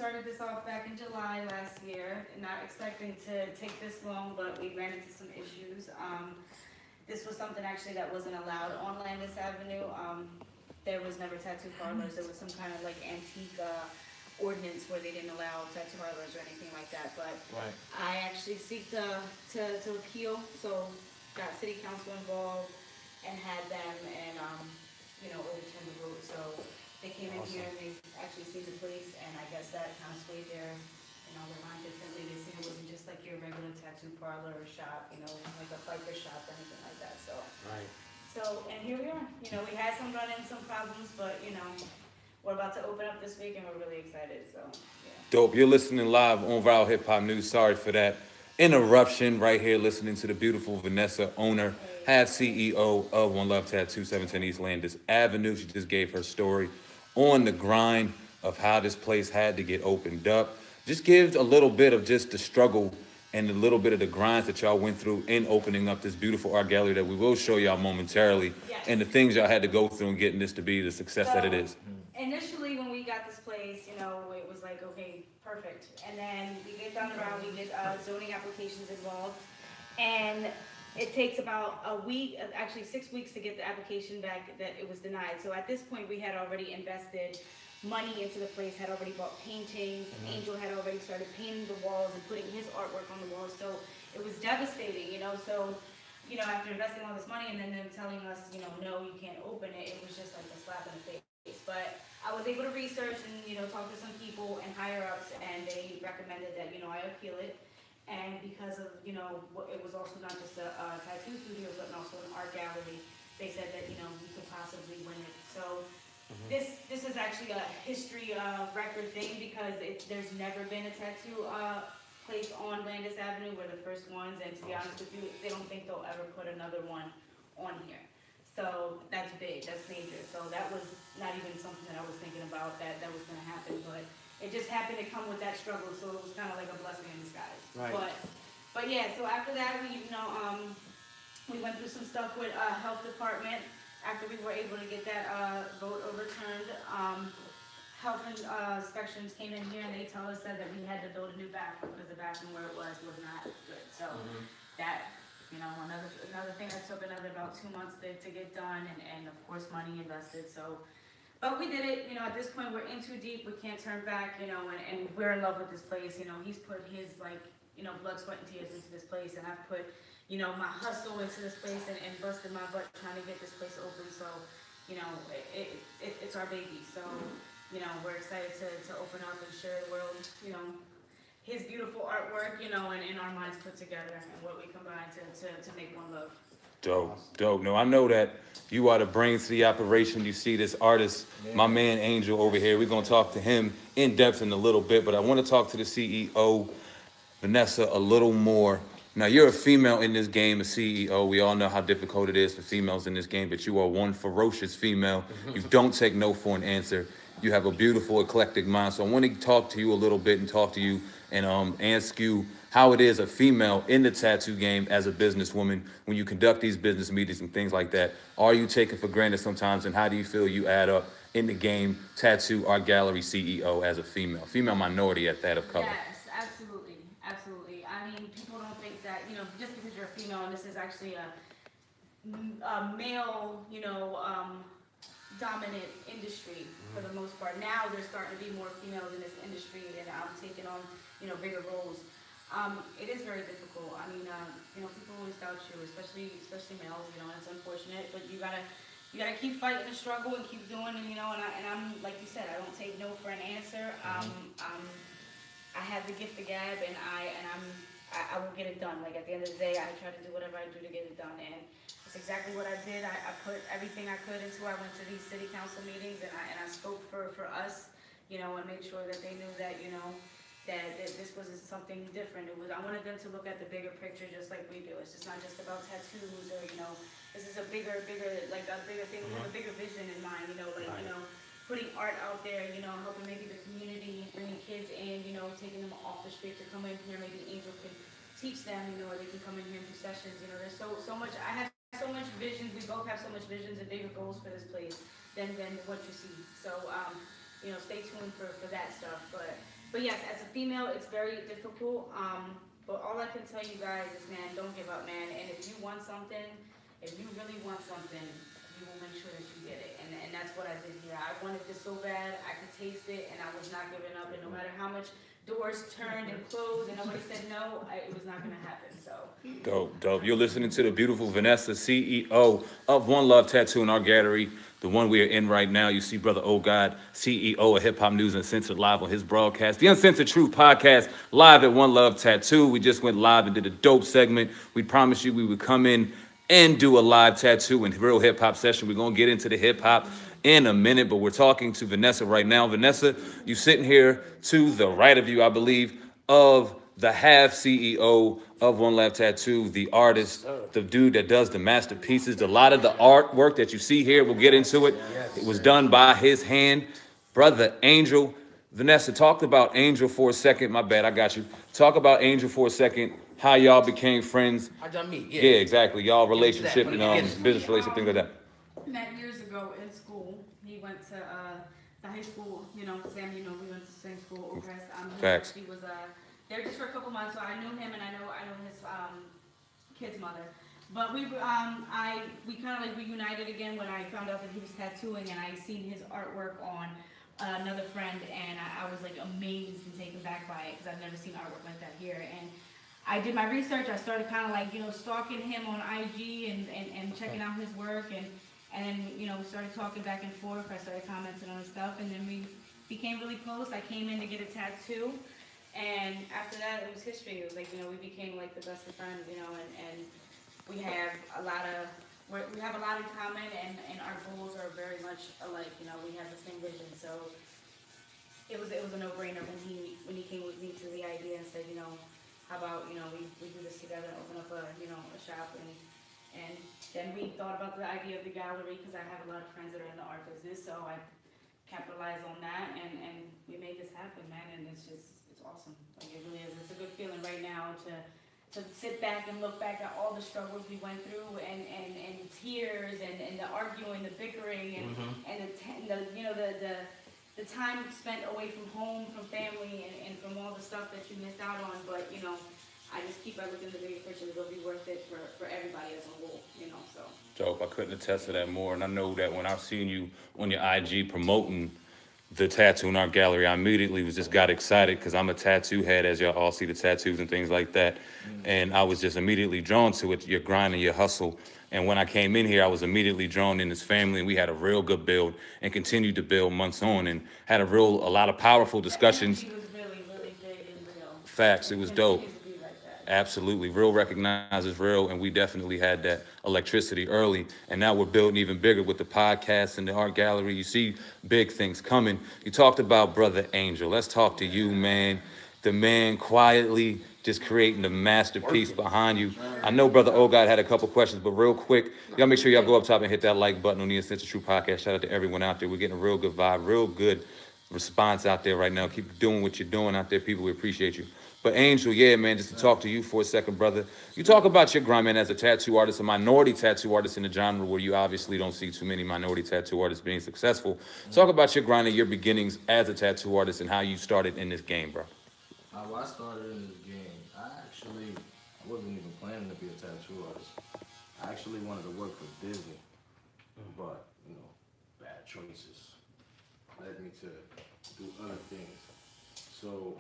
started this off back in July last year, not expecting to take this long, but we ran into some issues. This was something actually that wasn't allowed on Landis Avenue. There was never tattoo parlors. There was some kind of like antique ordinance where they didn't allow tattoo parlors or anything like that. But Right. I actually seek to appeal, so got city council involved and had them and overturned the vote. So they came in here and they actually seen the place, and I guess that kind of swayed their mind differently. They seen it wasn't just like your regular tattoo parlor or shop, like a biker shop or anything like that. So Right. and here we are. We had some run-ins, some problems, but we're about to open up this week and we're really excited. So yeah. Dope. You're listening live on Viral Hip Hop News. Sorry for that interruption. Right here, listening to the beautiful Vanessa, owner, half CEO of One Love Tattoo, 710 East Landis Avenue. She just gave her story on the grind of how this place had to get opened up. Just give a little bit of just the struggle and a little bit of the grinds that y'all went through in opening up this beautiful art gallery that we will show y'all momentarily, Yes. and the things y'all had to go through in getting this to be the success that it is. Initially, when we got this place, it was like, okay, perfect. And then we get down the road, we get zoning applications involved. And it takes about a week, actually 6 weeks to get the application back that it was denied. So at this point, we had already invested money into the place, had already bought paintings. Angel had already started painting the walls and putting his artwork on the walls. So it was devastating, So, after investing all this money and then them telling us, no, you can't open it, it was just like a slap in the face. But I was able to research and, talk to some people and higher ups, and they recommended that, I appeal it. And because of, it was also not just a tattoo studio, but also an art gallery, they said that, we could possibly win it. So this is actually a history record thing, because there's never been a tattoo place on Landis Avenue. We're the first ones, and to be honest with you, they don't think they'll ever put another one on here. So that's big, that's major. So that was not even something that I was thinking about that was going to happen, but it just happened to come with that struggle. So it was kind of like a blessing in disguise. Right. But yeah. So after that, we went through some stuff with health department. After we were able to get that vote overturned, health inspections came in here and they told us that we had to build a new bathroom because the bathroom where it was not good. So that. Another thing that took another about 2 months to get done, and of course money invested. So, but we did it. At this point we're in too deep. We can't turn back. And we're in love with this place. He's put his blood, sweat, and tears into this place, and I've put my hustle into this place and busted my butt trying to get this place open. So, it's our baby. So, we're excited to open up and share the world. His beautiful artwork, and our minds put together and what we combine to make one love. Dope. No, I know that you are the brains to the operation. You see this artist, my man Angel over here. We're going to talk to him in depth in a little bit, but I want to talk to the CEO, Vanessa, a little more. Now, you're a female in this game, a CEO. We all know how difficult it is for females in this game, but you are one ferocious female. You don't take no for an answer. You have a beautiful, eclectic mind. So I want to talk to you a little bit and talk to you and ask you how it is a female in the tattoo game as a businesswoman when you conduct these business meetings and things like that. Are you taken for granted sometimes, and how do you feel you add up in the game, tattoo art gallery CEO as a female minority at that of color? Yes, absolutely. I mean, people don't think that, just because you're a female, and this is actually a male, dominant industry for the most part. Now there's starting to be more females in this industry, and I'm taking on, bigger roles. It is very difficult. I mean, people always doubt you, especially males. And it's unfortunate, but you gotta keep fighting the struggle and keep doing. And I'm like you said, I don't take no for an answer. I have the gift of gab, and I will get it done. Like at the end of the day, I try to do whatever I do to get it done, and that's exactly what I did. I put everything I could into. I went to these city council meetings, and I spoke for us, and made sure that they knew that that this was something different. I wanted them to look at the bigger picture, just like we do. It's just not just about tattoos, or this is a bigger thing. We have a bigger vision in mind. Putting art out there. Helping maybe the community, bringing kids in. Taking them off the street to come in here. Maybe Angel can teach them. Or they can come in here and do sessions. There's so much. I have so much visions. We both have so much visions and bigger goals for this place than what you see. So stay tuned for that stuff. But But yes, as a female, it's very difficult. But all I can tell you guys is, man, don't give up, man. And if you want something, if you really want something, you will make sure that you get it. And that's what I did here. I wanted this so bad. I could taste it, and I was not giving up. And no matter how much doors turned and closed, and nobody said no, it was not going to happen. So. Dope, dope. You're listening to the beautiful Vanessa, CEO of One Love Tattoo in our gallery, the one we are in right now. You see Brother Oh God, CEO of Hip Hop News Uncensored, live on his broadcast, the Uncensored Truth Podcast, live at One Love Tattoo. We just went live and did a dope segment. We promised you we would come in and do a live tattoo and real hip hop session. We're going to get into the hip hop in a minute, but we're talking to Vanessa right now. Vanessa, you sitting here to the right of you, I believe, of the half CEO of One Love Tattoo, the artist, the dude that does the masterpieces. A lot of the artwork that you see here, we'll get into it. It was done by his hand. Brother Angel. Vanessa, talk about Angel for a second. My bad, I got you. Talk about Angel for a second. How y'all became friends. How'd y'all meet? Yeah, exactly. Y'all relationship and business relationship, things like that. Met years ago in school. He went to the high school, Sam, we went to the same school, Oakcrest. Facts. He was there just for a couple months, so I knew him and I know his kid's mother. But we kind of like reunited again when I found out that he was tattooing, and I seen his artwork on another friend, and I was like amazed and taken back by it because I've never seen artwork like that here. And I did my research. I started kind of like stalking him on IG and checking out his work, and then started talking back and forth. I started commenting on his stuff, and then we became really close. I came in to get a tattoo. And after that, it was history. It was like, we became like the best of friends, and we have a lot of in common, and our goals are very much alike. We have the same vision. So it was a no-brainer when he came with me to the idea and said, how about, we do this together and open up a shop, and then we thought about the idea of the gallery because I have a lot of friends that are in the art business, so I capitalized on that, and we made this happen, man, and it's awesome. Like, it really is. It's a good feeling right now to sit back and look back at all the struggles we went through, and tears, and the arguing, the bickering, and the time spent away from home, from family, and from all the stuff that you missed out on. But I just keep looking at the bigger picture. It'll be worth it for everybody as a whole. So. Dope. I couldn't attest to that more, and I know that when I've seen you on your IG promoting the tattoo in our gallery, I immediately got excited because I'm a tattoo head, as y'all all see the tattoos and things like that. And I was just immediately drawn to it, your grind and your hustle. And when I came in here, I was immediately drawn in his family, and we had a real good build and continued to build months on, and had a lot of powerful discussions. He was really, really big and real. Facts, it was dope. Like Absolutely. Real recognizes real, and we definitely had that electricity early, and now we're building even bigger with the podcast and the art gallery. You see big things coming. You talked about Brother Angel. Let's talk to you, man. The man quietly just creating the masterpiece behind you. I know Brother Oh God had a couple questions, but real quick, y'all make sure y'all go up top and hit that like button on the Uncensored Truth Podcast. Shout out to everyone out there. We're getting a real good vibe, real good response out there right now. Keep doing what you're doing out there, people. We appreciate you. But Angel, yeah, man, just to talk to you for a second, brother. You talk about your grind, man, as a tattoo artist, a minority tattoo artist in the genre where you obviously don't see too many minority tattoo artists being successful. Talk about your grind and your beginnings as a tattoo artist and how you started in this game, bro. How I started in this game, I wasn't even planning to be a tattoo artist. I actually wanted to work for Disney, but, bad choices led me to do other things. So,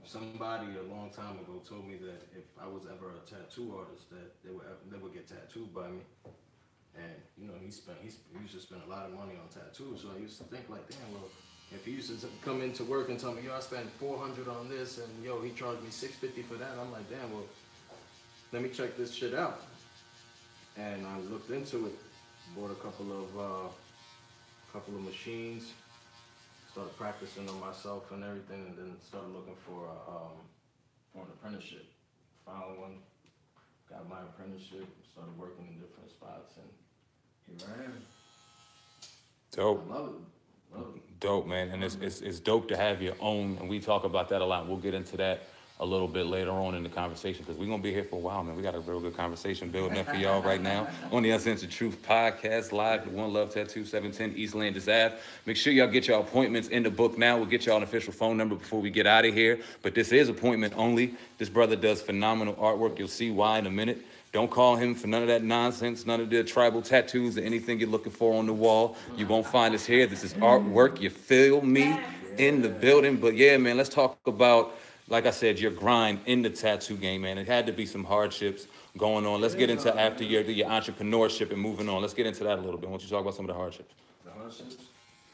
somebody a long time ago told me that if I was ever a tattoo artist, that they would get tattooed by me. And he used to spend a lot of money on tattoos. So I used to think like, damn, well, if he used to come into work and tell me, I spent $400 on this, and he charged me $650 for that. I'm like, damn, well, let me check this shit out. And I looked into it, bought a couple of machines. Started practicing on myself and everything, and then started looking for an apprenticeship. Found one, got my apprenticeship, started working in different spots, and here I am. Dope. I love it. Dope, man. And it's dope to have your own, and we talk about that a lot. We'll get into that a little bit later on in the conversation, because we're going to be here for a while, man. We got a real good conversation building up for y'all right now on the Uncensored Truth Podcast, live at One Love Tattoo, 710 East Landis Ave. Make sure y'all get your appointments in the book now. We'll get y'all an official phone number before we get out of here. But this is appointment only. This brother does phenomenal artwork. You'll see why in a minute. Don't call him for none of that nonsense, none of the tribal tattoos or anything you're looking for on the wall. You won't find us here. This is artwork. You feel me in the building. But yeah, man, let's talk about, like I said, your grind in the tattoo game, man. It had to be some hardships going on. Let's get into after your entrepreneurship and moving on. Let's get into that a little bit. Why don't you talk about some of the hardships? The hardships?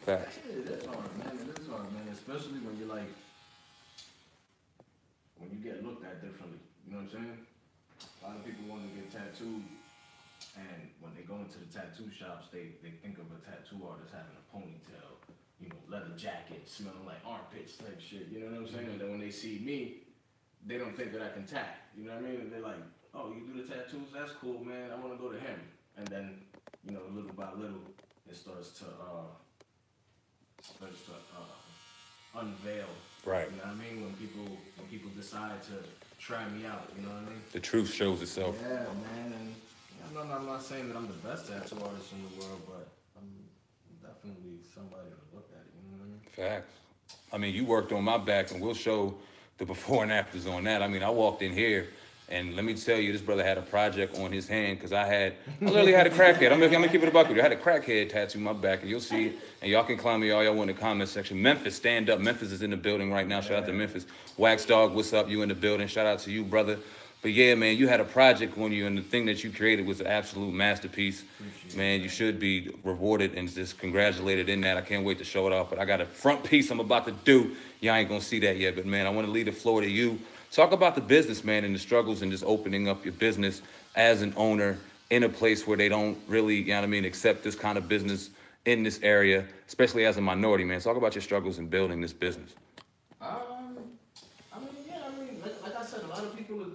Facts. Yeah, it is hard, man. It is hard, man. Especially when you're like, when you get looked at differently. You know what I'm saying? A lot of people want to get tattooed, and when they go into the tattoo shops, they think of a tattoo artist having a ponytail, you know, leather jacket, smelling like armpits type shit, you know what I'm saying? And then when they see me, they don't think that I can tat, you know what I mean? And they're like, oh, you do the tattoos? That's cool, man. I want to go to him. And then, you know, little by little, it starts to unveil. Right. You know what I mean? When people decide to try me out, you know what I mean? The truth shows itself. Yeah, man, and I'm not saying that I'm the best tattoo artist in the world, but I'm definitely somebody to look at it, you know what I mean? Facts. I mean, you worked on my back, and we'll show the before and afters on that. I mean, I walked in here, and let me tell you, this brother had a project on his hand, because I literally had a crackhead. I'm gonna keep it a buck with you. I had a crackhead tattoo my back, and you'll see it, and y'all can clown me all y'all want in the comment section. Memphis, stand up. Memphis is in the building right now. Shout out to Memphis. Wax Dog, what's up? You in the building. Shout out to you, brother. But yeah, man, you had a project on you, and the thing that you created was an absolute masterpiece. Man, you should be rewarded and just congratulated in that. I can't wait to show it off, but I got a front piece I'm about to do. Y'all ain't gonna see that yet, but man, I want to leave the floor to you. Talk about the business, man, and the struggles and just opening up your business as an owner in a place where they don't really, you know what I mean, accept this kind of business in this area, especially as a minority, man. Talk about your struggles in building this business. Like I said, a lot of people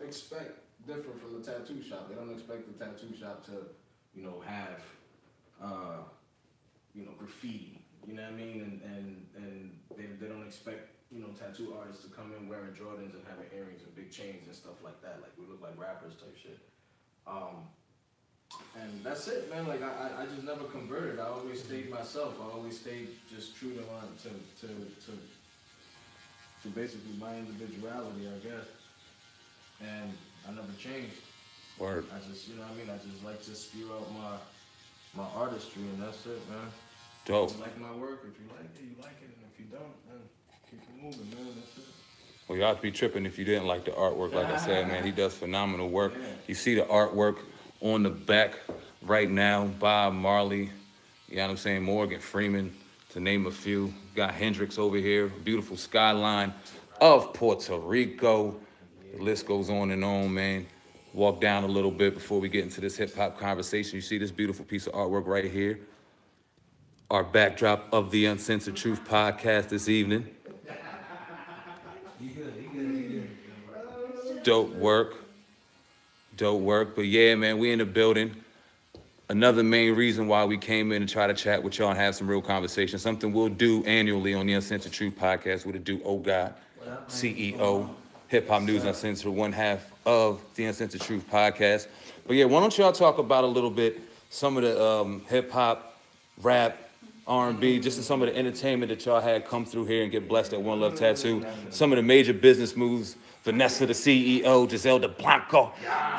expect different from the tattoo shop. They don't expect the tattoo shop to, you know, have, you know, graffiti. You know what I mean? And they don't expect, you know, tattoo artists to come in wearing Jordans and having earrings and big chains and stuff like that. Like, we look like rappers type shit. And that's it, man. Like, I just never converted. I always stayed myself. I always stayed just true to basically my individuality, I guess. And I never changed. Word. I just, you know what I mean? I just like to spew out my artistry, and that's it, man. Dope. If you like my work, if you like it, you like it. And if you don't, then keep it moving, man. That's it. Well, you ought to be tripping if you didn't like the artwork. Like I said, man, he does phenomenal work. Yeah. You see the artwork on the back right now, Bob Marley, you know what I'm saying, Morgan Freeman, to name a few. Got Hendrix over here, beautiful skyline of Puerto Rico. The list goes on and on, man. Walk down a little bit before we get into this hip-hop conversation. You see this beautiful piece of artwork right here. Our backdrop of the Uncensored Truth Podcast this evening. Dope work. Dope work. But yeah, man, we in the building. Another main reason why we came in to try to chat with y'all and have some real conversation. Something we'll do annually on the Uncensored Truth Podcast. We'll do Oh God, CEO, Hip Hop News Uncensored, one half of the Uncensored Truth Podcast. But yeah, why don't y'all talk about a little bit some of the hip hop, rap, R&B, just some of the entertainment that y'all had come through here and get blessed at One Love Tattoo. Some of the major business moves Vanessa, the CEO, Giselle De Blanco,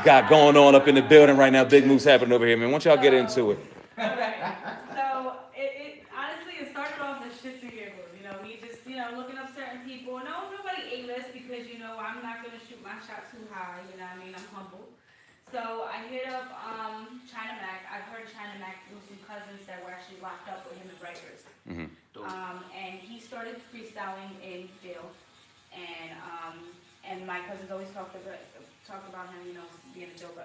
got going on up in the building right now. Big moves happening over here, man. Why don't y'all get into it? So it honestly, it started off as shits and giggles. You know, we just, you know, looking up certain people. No, nobody A-list because, you know, I'm not going to shoot my shot too high. You know what I mean? I'm humble. So I hit up China Mac. I've heard China Mac through some cousins that were actually locked up with him in Rikers. Mm-hmm. And he started freestyling in jail. And my cousins always talk about him, you know, being a dope,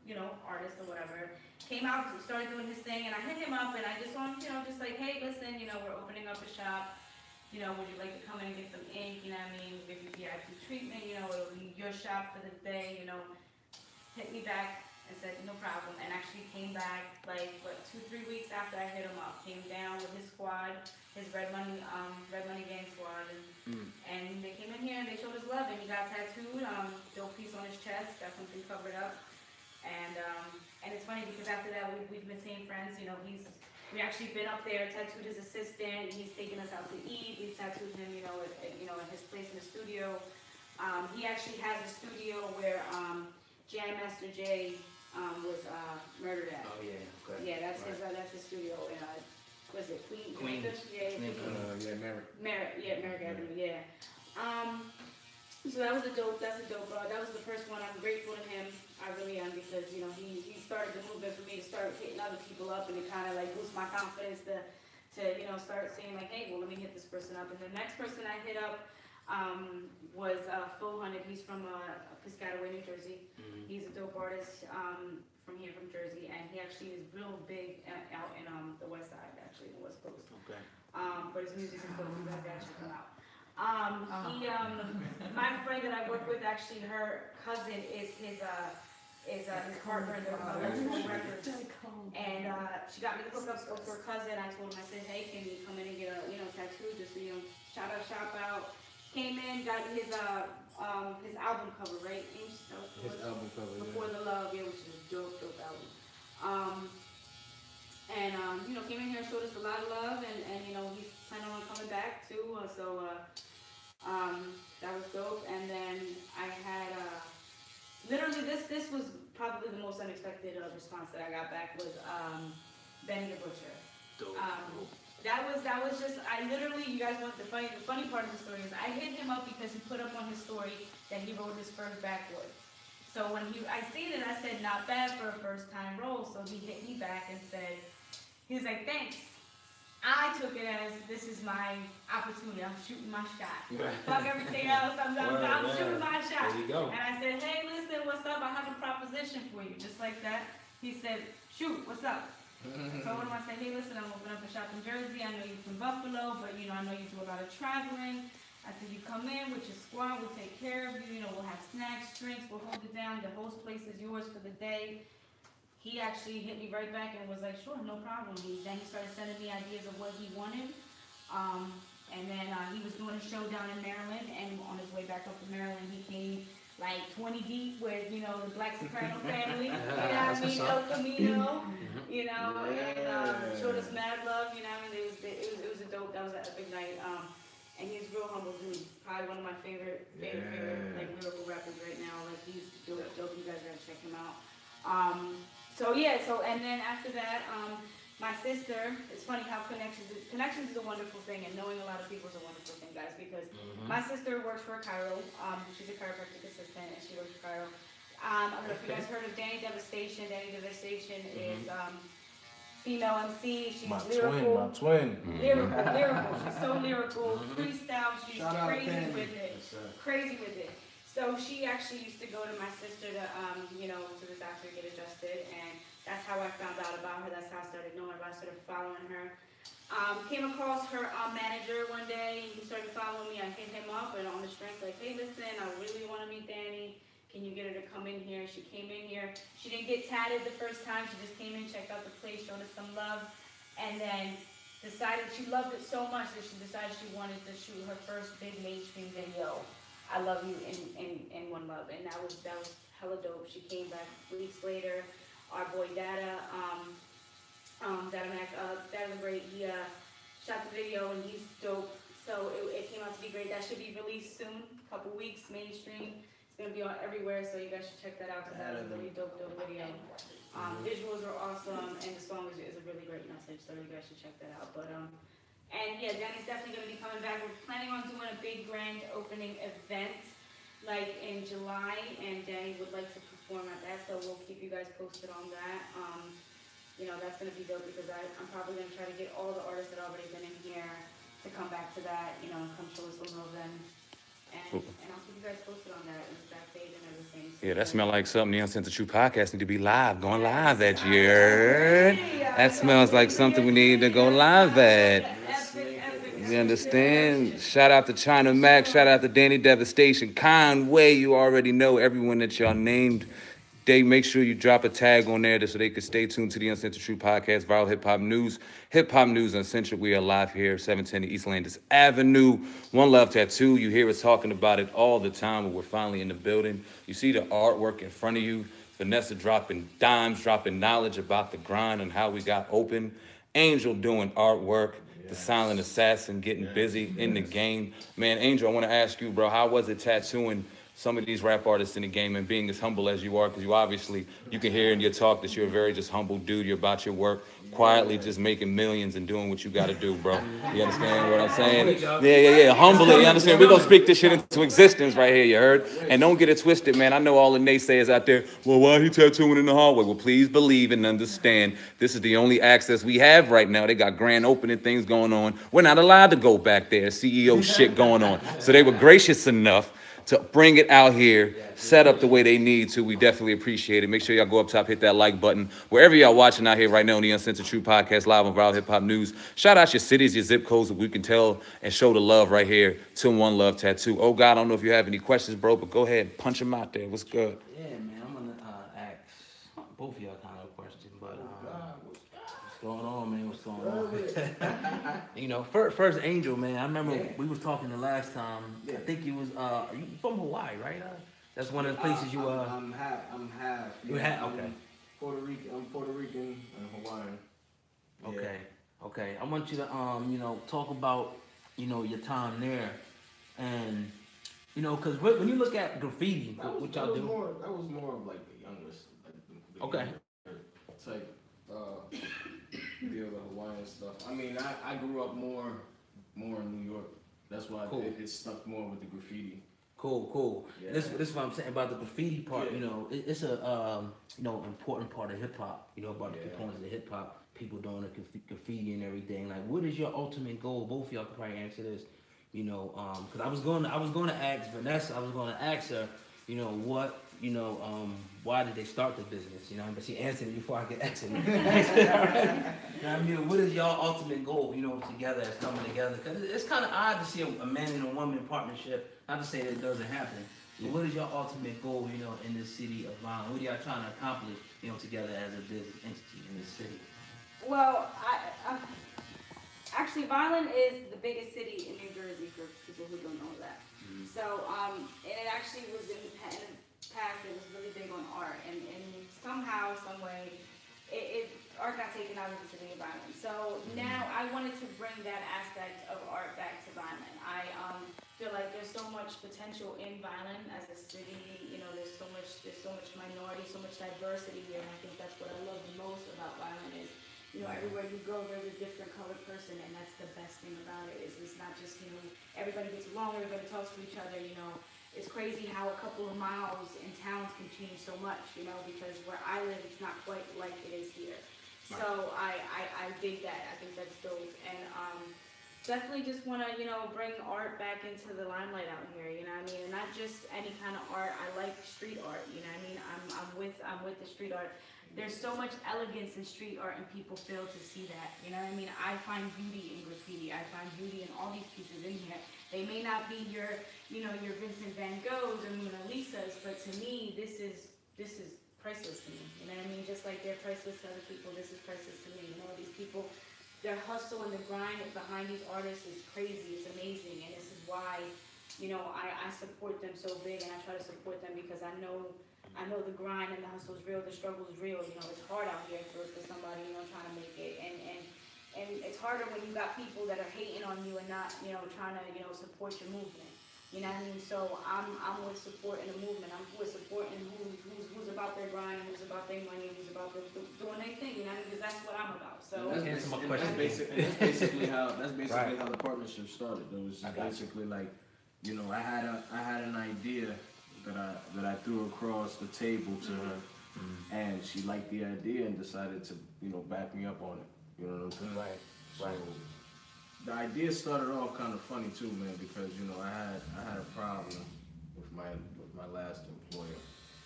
you know, artist or whatever. Came out, started doing his thing, and I hit him up, and I just want, you know, just like, hey, listen, you know, we're opening up a shop. You know, would you like to come in and get some ink? You know what I mean? Give you VIP treatment. You know, it'll be your shop for the day. You know, hit me back, and said, no problem. And actually came back like, what, 2-3 weeks after I hit him up. Came down with his squad, his Red Money Gang squad. And they came in here and they showed us love. And he got tattooed, dope piece on his chest, got something covered up. And it's funny because after that, we've been seeing friends. You know, we actually been up there, tattooed his assistant. He's taken us out to eat. We've tattooed him, at his place in the studio. He actually has a studio where Jam Master Jay was murdered at. Oh yeah, okay. Yeah, that's his studio. Was it Queen? Yeah, Merrick Avenue. Yeah. So that's a dope. That was the first one. I'm grateful to him. I really am because he started the movement for me to start hitting other people up, and it kind of like boost my confidence to start saying like, hey, well, let me hit this person up. And the next person I hit up was Phil Hunted. He's from Piscataway, New Jersey. He's a dope artist from Jersey, and he actually is real big out in the West Side, actually, the West Coast. Okay. But his music is dope. You guys should come out. My friend that I work with, actually, her cousin is his partner in the records. And she got me the hookups for her cousin. I told him, I said, hey, can you come in and get a tattoo? Just shout out. Came in, got his album cover, right? His album cover. Before the Love, yeah, which is a dope album. Came in here and showed us a lot of love, and he's planning on coming back too. That was dope. And then I had literally this was probably the most unexpected response that I got back was Benny the Butcher. Dope. That was just, I literally, you guys want the funny part of the story is I hit him up because he put up on his story that he wrote his first backwood. So when I seen it, I said, not bad for a first time role. So he hit me back and said, he was like, thanks. I took it as, this is my opportunity. I'm shooting my shot. Fuck everything else. I'm shooting my shot. There you go. And I said, hey, listen, what's up? I have a proposition for you. Just like that. He said, shoot, what's up? I told him, I said, hey, listen, I'm opening up a shop in Jersey. I know you're from Buffalo, but, I know you do a lot of traveling. I said, you come in with your squad, we'll take care of you. We'll have snacks, drinks, we'll hold it down. The host place is yours for the day. He actually hit me right back and was like, sure, no problem. Then he started sending me ideas of what he wanted. And then he was doing a show down in Maryland, and on his way back up to Maryland, he came like 20 deep with, the Black Soprano family, El Camino, and showed us mad love, it was a dope, that was an epic night. And he's real humble dude, probably one of my favorite like lyrical rappers right now. Like he's dope, you guys gotta check him out. And then after that, my sister, it's funny how connections is a wonderful thing, and knowing a lot of people is a wonderful thing, guys, because my sister works for Cairo. She's a chiropractic assistant, and she works for Cairo. I don't know if you guys heard of Danny Devastation. Danny Devastation is female MC. She's lyrical. My twin. Lyrical. She's so lyrical. Freestyle. She's crazy with it. So she actually used to go to my sister to the doctor to get adjusted, and that's how I found out about her. That's how I started knowing about her, started following her. Came across her manager one day. He started following me. I hit him up, and on the strength, like, hey, listen, I really want to meet Danny. Can you get her to come in here? She came in here. She didn't get tatted the first time. She just came in, checked out the place, showed us some love, and then decided she loved it so much that she decided she wanted to shoot her first big mainstream video. I love you in One Love, and that was hella dope. She came back weeks later. Our boy Dada, Dada the Great, he shot the video and he's dope. So it came out to be great. That should be released soon, couple weeks, mainstream. It's gonna be on everywhere, so you guys should check that out because that was a really dope video. Visuals are awesome, and the song is a really great message, so you guys should check that out. But and yeah, Danny's definitely gonna be coming back. We're planning on doing a big grand opening event like in July, and Danny would like to perform at that, so we'll keep you guys posted on that. That's gonna be dope because I'm probably gonna try to get all the artists that already been in here to come back to that, come show us some love then. And I'll keep you guys posted on that, and that date and everything. So Yeah, that smells like something the Uncensored True podcast need to be going live that year. That smells like something we need to go live at. You understand? Shout out to China Mac, shout out to Danny Devastation, Conway, you already know everyone that y'all named. Day, make sure you drop a tag on there so they can stay tuned to the Uncensored Truth Podcast, Viral Hip Hop News. Hip Hop News Uncensored. We are live here, 710 East Landis Avenue. One Love Tattoo. You hear us talking about it all the time, but we're finally in the building. You see the artwork in front of you. Vanessa dropping dimes, dropping knowledge about the grind and how we got open. Angel doing artwork. The Silent Assassin getting busy in the game. Man, Angel, I want to ask you, bro, how was it tattooing some of these rap artists in the game and being as humble as you are? Because you obviously, you can hear in your talk that you're a very just humble dude. You're about your work, quietly just making millions and doing what you got to do, bro. You understand what I'm saying? Yeah. Humbly, you understand? We're going to speak this shit into existence right here, you heard? And don't get it twisted, man. I know all the naysayers out there, well, why he tattooing in the hallway? Well, please believe and understand this is the only access we have right now. They got grand opening things going on. We're not allowed to go back there. CEO shit going on. So they were gracious enough to bring it out here, set up the way they need to. We definitely appreciate it. Make sure y'all go up top, hit that like button. Wherever y'all watching out here right now on the Uncensored Truth Podcast, live on Viral Hip Hop News. Shout out your cities, your zip codes, so we can tell and show the love right here to One Love Tattoo. Oh, God, I don't know if you have any questions, bro, but go ahead, punch them out there. What's good? Yeah, man, I'm gonna ask both of y'all kind of a question, but what's going on, man? What's going on? You know, first Angel, man. I remember we was talking the last time. I think you was you from Hawaii, right? That's one of the places you I'm half. You half, okay. I'm Puerto Rican and Hawaiian. Okay, okay. I want you to you know, talk about, you know, your time there, and you know, because when you look at graffiti, what y'all do? That was more of like the youngest, like the Okay. type deal, the Hawaiian stuff. I mean, I grew up more in New York. That's why Cool. it stuck more with the graffiti. Cool. Yeah. This is what I'm saying about the graffiti part. Yeah. You know, it's a you know, important part of hip hop. You know, about the components of hip hop, people doing the graffiti and everything. Like, what is your ultimate goal? Both of y'all can probably answer this. You know, because I was going to ask Vanessa. I was going to ask her. You know what? You know, why did they start the business? You know, but she answered it before I could answer it. You know, I mean, what is y'all ultimate goal? You know, together as coming together, because it's kind of odd to see a man and a woman partnership. Not to say that it doesn't happen. But what is your ultimate goal? You know, in this city of violence, what are y'all trying to accomplish? You know, together as a business entity in this city. Well, actually, Violin is the biggest city in New Jersey for people who don't know that. So, and it actually was in the past, it was really big on art, and somehow, some way, art got taken out of the city of Violin. So now I wanted to bring that aspect of art back to Violin. I feel like there's so much potential in Violin as a city. You know, there's so much minority, so much diversity here, and I think that's what I love the most about Violin is, you know, everywhere you go, there's a different colored person, and that's the best thing about it. Is it's not just, you know, everybody gets along, everybody talks to each other. You know, it's crazy how a couple of miles in towns can change so much. You know, because where I live, it's not quite like it is here. So I dig that. I think that's dope, and definitely just want to, you know, bring art back into the limelight out here. You know what I mean? And not just any kind of art. I like street art. You know what I mean? I'm with the street art. There's so much elegance in street art, and people fail to see that. You know what I mean? I find beauty in graffiti. I find beauty in all these pieces in here. They may not be your, you know, your Vincent Van Goghs or Mona Lisas, but to me, this is priceless to me. You know what I mean? Just like they're priceless to other people, this is priceless to me. You know, these people, their hustle and the grind behind these artists is crazy. It's amazing, and this is why, you know, I support them so big, and I try to support them because I know the grind and the hustle is real, the struggle is real. You know, it's hard out here for somebody, you know, trying to make it, and it's harder when you got people that are hating on you and not, you know, trying to, you know, support your movement. You know what I mean? So I'm with supporting the movement. I'm with supporting who's about their grind, who's about their money, who's about doing their thing. You know, because that's what I'm about. So that's basically how the partnership started. It was just basically like, you know, I had an idea that I threw across the table to her, and she liked the idea and decided to, you know, back me up on it. You know what I'm saying? Right. So, the idea started off kind of funny too, man, because, you know, I had a problem with my last employer.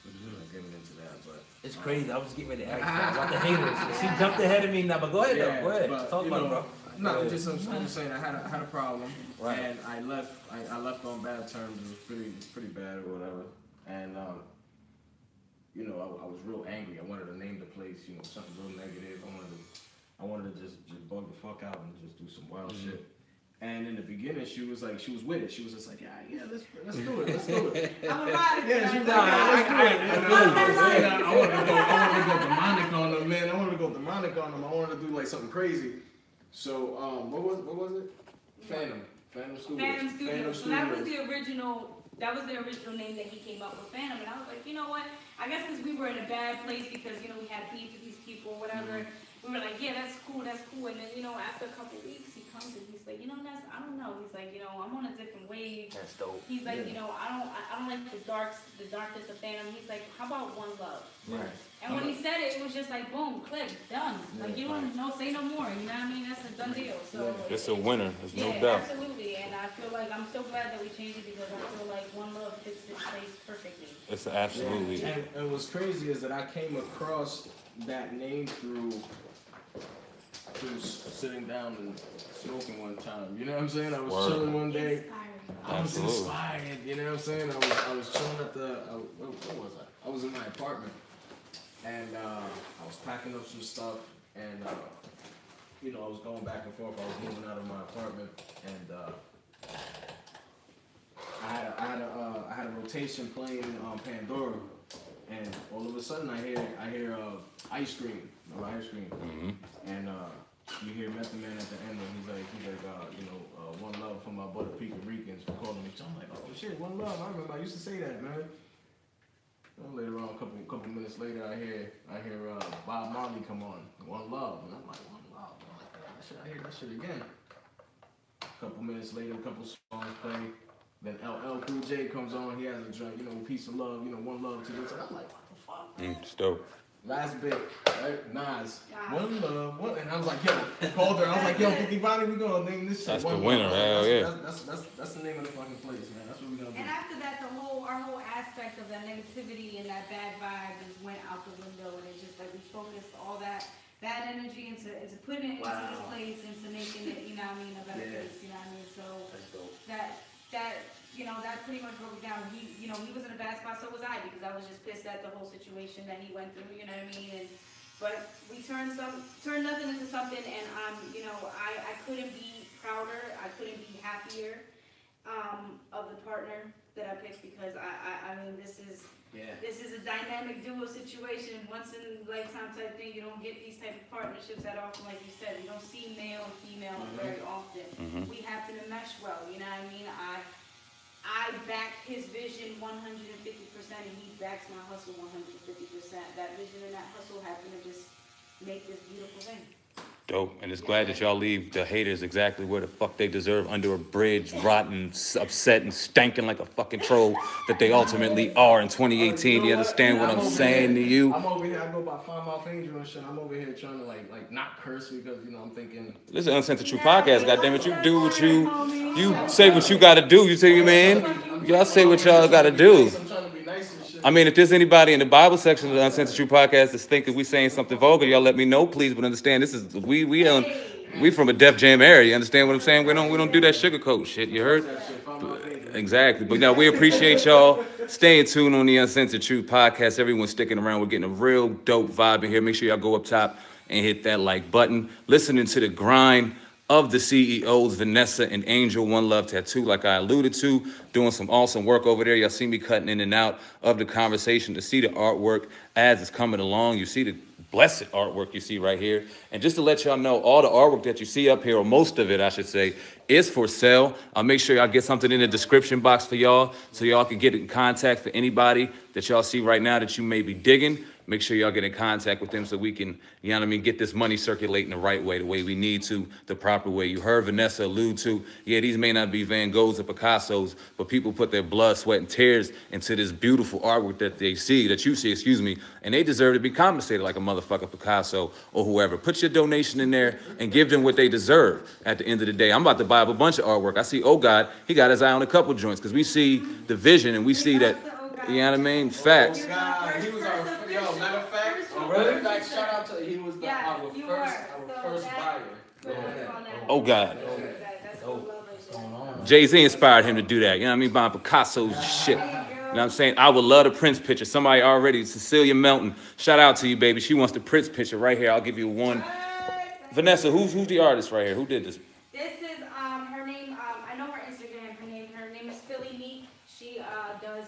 I'm getting into that, but it's crazy. I was getting ready to ask you about the haters. She jumped ahead of me now, but go ahead, though. Go ahead. But, talk about it, bro. No, I'm just saying I had a problem, right. And I left on bad terms. It was pretty bad or whatever, and you know, I was real angry. I wanted to name the place, you know, something real negative. I wanted to just bug the fuck out and just do some wild shit. And in the beginning, she was with it. She was just like, yeah, let's do it. I'm a rider. Yeah, she was like, I wanted to go demonic on them, man. I wanted to go demonic on them. I wanted to do like something crazy. So, what was it? Phantom Studios. So that was the original name that he came up with, Phantom. And I was like, you know what? I guess because we were in a bad place because, you know, we had beef with these people or whatever. We were like, yeah, that's cool. And then, you know, after a couple weeks, he comes and he's like, you know, I don't know. He's like, you know, I'm on a different wave. That's dope. He's like, you know, I don't like the darkness of Phantom. He's like, how about One Love? Right. And when he said it was just like, boom, click, done. Like, you don't say no more. You know what I mean? That's a done deal. So It's a winner. There's no yeah, doubt. absolutely. And I feel like I'm so glad that we changed it because I feel like One Love fits this place perfectly. It's absolutely. And what's crazy is that I came across that name through sitting down and smoking one time. You know what I'm saying? I was chilling one day. I was inspired. You know what I'm saying? I was chilling at where was I? I was in my apartment, and I was packing up some stuff, and you know, I was going back and forth. I was moving out of my apartment, and I had a rotation playing on Pandora, and all of a sudden I hear Ice Cream. Remember Ice Cream? And you hear Method Man at the end, and he's like, you know, one love from my brother Puerto Ricans for calling me. So I'm like, oh shit, one love. I remember I used to say that, man. And later on, a couple minutes later, I hear Bob Marley come on, One Love, and I'm like, One Love. I'm like, oh, I hear that shit again. A couple minutes later, a couple songs play. Then LL Cool J comes on. He has a joint, you know, Peace of Love, you know, One Love to this. And I'm like, what the fuck, man? It's dope. Last bit, right? Nas, One Love, what? And I was like, yo, called her. I was like, yo, Kikivani, we gonna name this shit. That's One the winner, Love. hell yeah. That's the name of the fucking place, man. That's what we gonna do. And after that, our whole aspect of that negativity and that bad vibe just went out the window, and it's just like we focused all that bad energy into putting it into this place, into making it, you know what I mean, a better place, you know what I mean? So that you know, that pretty much broke it down. He, you know, he was in a bad spot, so was I, because I was just pissed at the whole situation that he went through, you know what I mean? But we turned nothing into something, and you know, I couldn't be prouder, I couldn't be happier of the partner that I picked, because I mean, this is a dynamic duo situation, once in a lifetime type thing. You don't get these type of partnerships that often, like you said. You don't see male and female very often. We happen to mesh well, you know what I mean? I back his vision 150%, and he backs my hustle 150%. That vision and that hustle happen to just make this beautiful thing. Dope. And it's glad that y'all leave the haters exactly where the fuck they deserve, under a bridge, rotten, upset, and stanking like a fucking troll that they ultimately are in 2018. You understand what I'm saying to you? I'm over here, I go by Five Mouth Angel and shit. I'm over here trying to like not curse, because, you know, I'm thinking. This is Uncensored True Podcast, goddammit. You do what you say what you gotta do. You tell your man, y'all say what y'all gotta do. I'm trying to be nice and shit. I mean, if there's anybody in the Bible section of the Uncensored True Podcast that's thinking we saying something vulgar, y'all let me know, please. But understand, this is we from a Def Jam area. You understand what I'm saying? We don't do that sugarcoat shit. You heard? Exactly. But now we appreciate y'all staying tuned on the Uncensored True Podcast. Everyone's sticking around. We're getting a real dope vibe in here. Make sure y'all go up top and hit that like button. Listening to the grind of the CEOs, Vanessa and Angel, One Love Tattoo, like I alluded to, doing some awesome work over there. Y'all see me cutting in and out of the conversation to see the artwork as it's coming along. You see the blessed artwork you see right here. And just to let y'all know, all the artwork that you see up here, or most of it, I should say, is for sale. I'll make sure y'all get something in the description box for y'all, so y'all can get in contact for anybody that y'all see right now that you may be digging. Make sure y'all get in contact with them so we can, you know what I mean, get this money circulating the right way, the way we need to, the proper way. You heard Vanessa allude to, yeah, these may not be Van Goghs or Picassos, but people put their blood, sweat, and tears into this beautiful artwork that you see, and they deserve to be compensated like a motherfucker Picasso or whoever. Put your donation in there and give them what they deserve at the end of the day. I'm about to buy up a bunch of artwork. I see, oh God, he got his eye on a couple joints, because we see the vision and we see that, you know what I mean, facts. He was our, matter of fact, shout out to, he was our first buyer. Oh God. Jay-Z inspired him to do that. You know what I mean? Buying Picasso's shit. what I'm saying? I would love the Prince picture. Somebody already, Cecilia Melton, shout out to you, baby. She wants the Prince picture right here. I'll give you one. Vanessa, who's the artist right here? Who did this? This is her name. I know her Instagram. Her name is Philly Meek. She does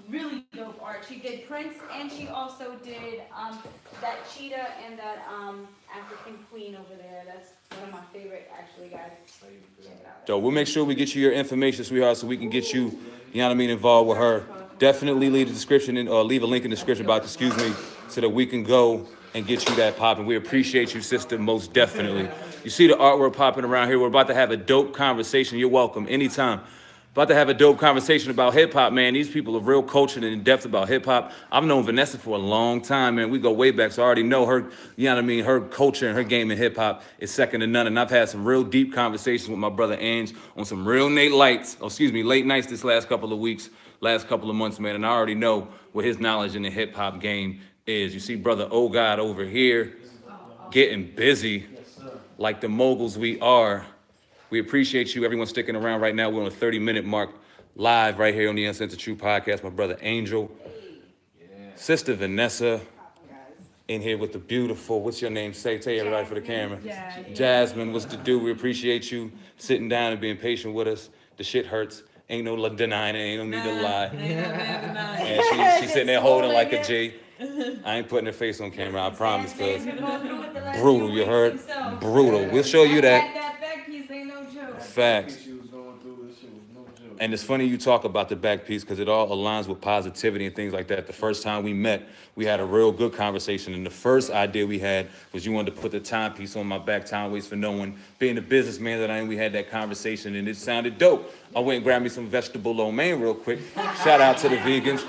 really dope art. She did Prince, and she also did that cheetah and that African queen over there. That's one of my favorite, actually, guys. Check it out. So we'll make sure we get you your information, sweetheart, so we can get you, you know what I mean, involved with her. Definitely leave the description or leave a link in the description box, excuse me, so that we can go and get you that popping. We appreciate you, sister, most definitely. You see the artwork popping around here. We're about to have a dope conversation. You're welcome anytime. About to have a dope conversation about hip-hop, man. These people are real cultured and in-depth about hip-hop. I've known Vanessa for a long time, man. We go way back, so I already know her, you know what I mean, her culture and her game in hip-hop is second to none. And I've had some real deep conversations with my brother Ange on some real late nights this last couple of weeks, last couple of months, man. And I already know what his knowledge in the hip-hop game is. You see brother Oh God over here getting busy like the moguls we are. We appreciate you, everyone sticking around right now. We're on a 30-minute mark live right here on the Uncensored True Podcast. My brother Angel, sister Vanessa, in here with the beautiful, what's your name? Say everybody for the camera. Jasmine, what's the do? We appreciate you sitting down and being patient with us. The shit hurts. Ain't no denying it. Ain't no need to lie. And she's sitting there holding like a G. I ain't putting her face on camera, I promise, cuz. Brutal, you heard? Brutal. We'll show you that. Facts. And it's funny you talk about the back piece because it all aligns with positivity and things like that. The first time we met, we had a real good conversation. And the first idea we had was you wanted to put the timepiece on my back, time waits for no one. Being the businessman that I am, we had that conversation and it sounded dope. I went and grabbed me some vegetable lo mein real quick. Shout out to the vegans.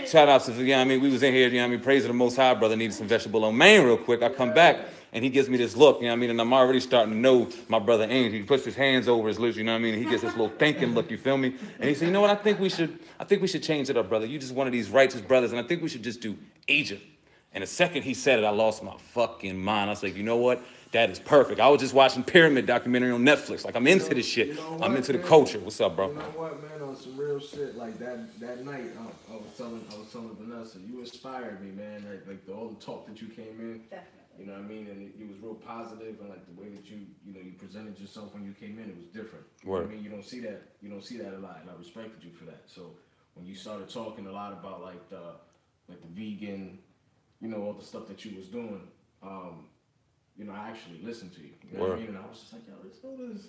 Shout out to, you know what I mean? We was in here, you know what I mean? Praise to the Most High, brother. Needed some vegetable lo mein real quick. I come back. And he gives me this look, you know what I mean? And I'm already starting to know my brother Angel. He puts his hands over his lips, you know what I mean? And he gets this little thinking look, you feel me? And he said, you know what, I think we should change it up, brother. You just one of these righteous brothers, and I think we should just do Egypt. And the second he said it, I lost my fucking mind. I was like, you know what? That is perfect. I was just watching Pyramid documentary on Netflix. Like, I'm into this shit. I'm into the culture. What's up, bro? You know what, man? On some real shit, like that night, I was telling Vanessa, you inspired me, man. Like all the talk that you came in. Definitely. You know what I mean? And it was real positive, and like the way that you presented yourself when you came in, it was different. You know what I mean? You don't see that a lot, and I respected you for that. So when you started talking a lot about like the vegan, you know, all the stuff that you was doing, you know, I actually listened to you. You know what I mean? And I was just like, yo, this dude is.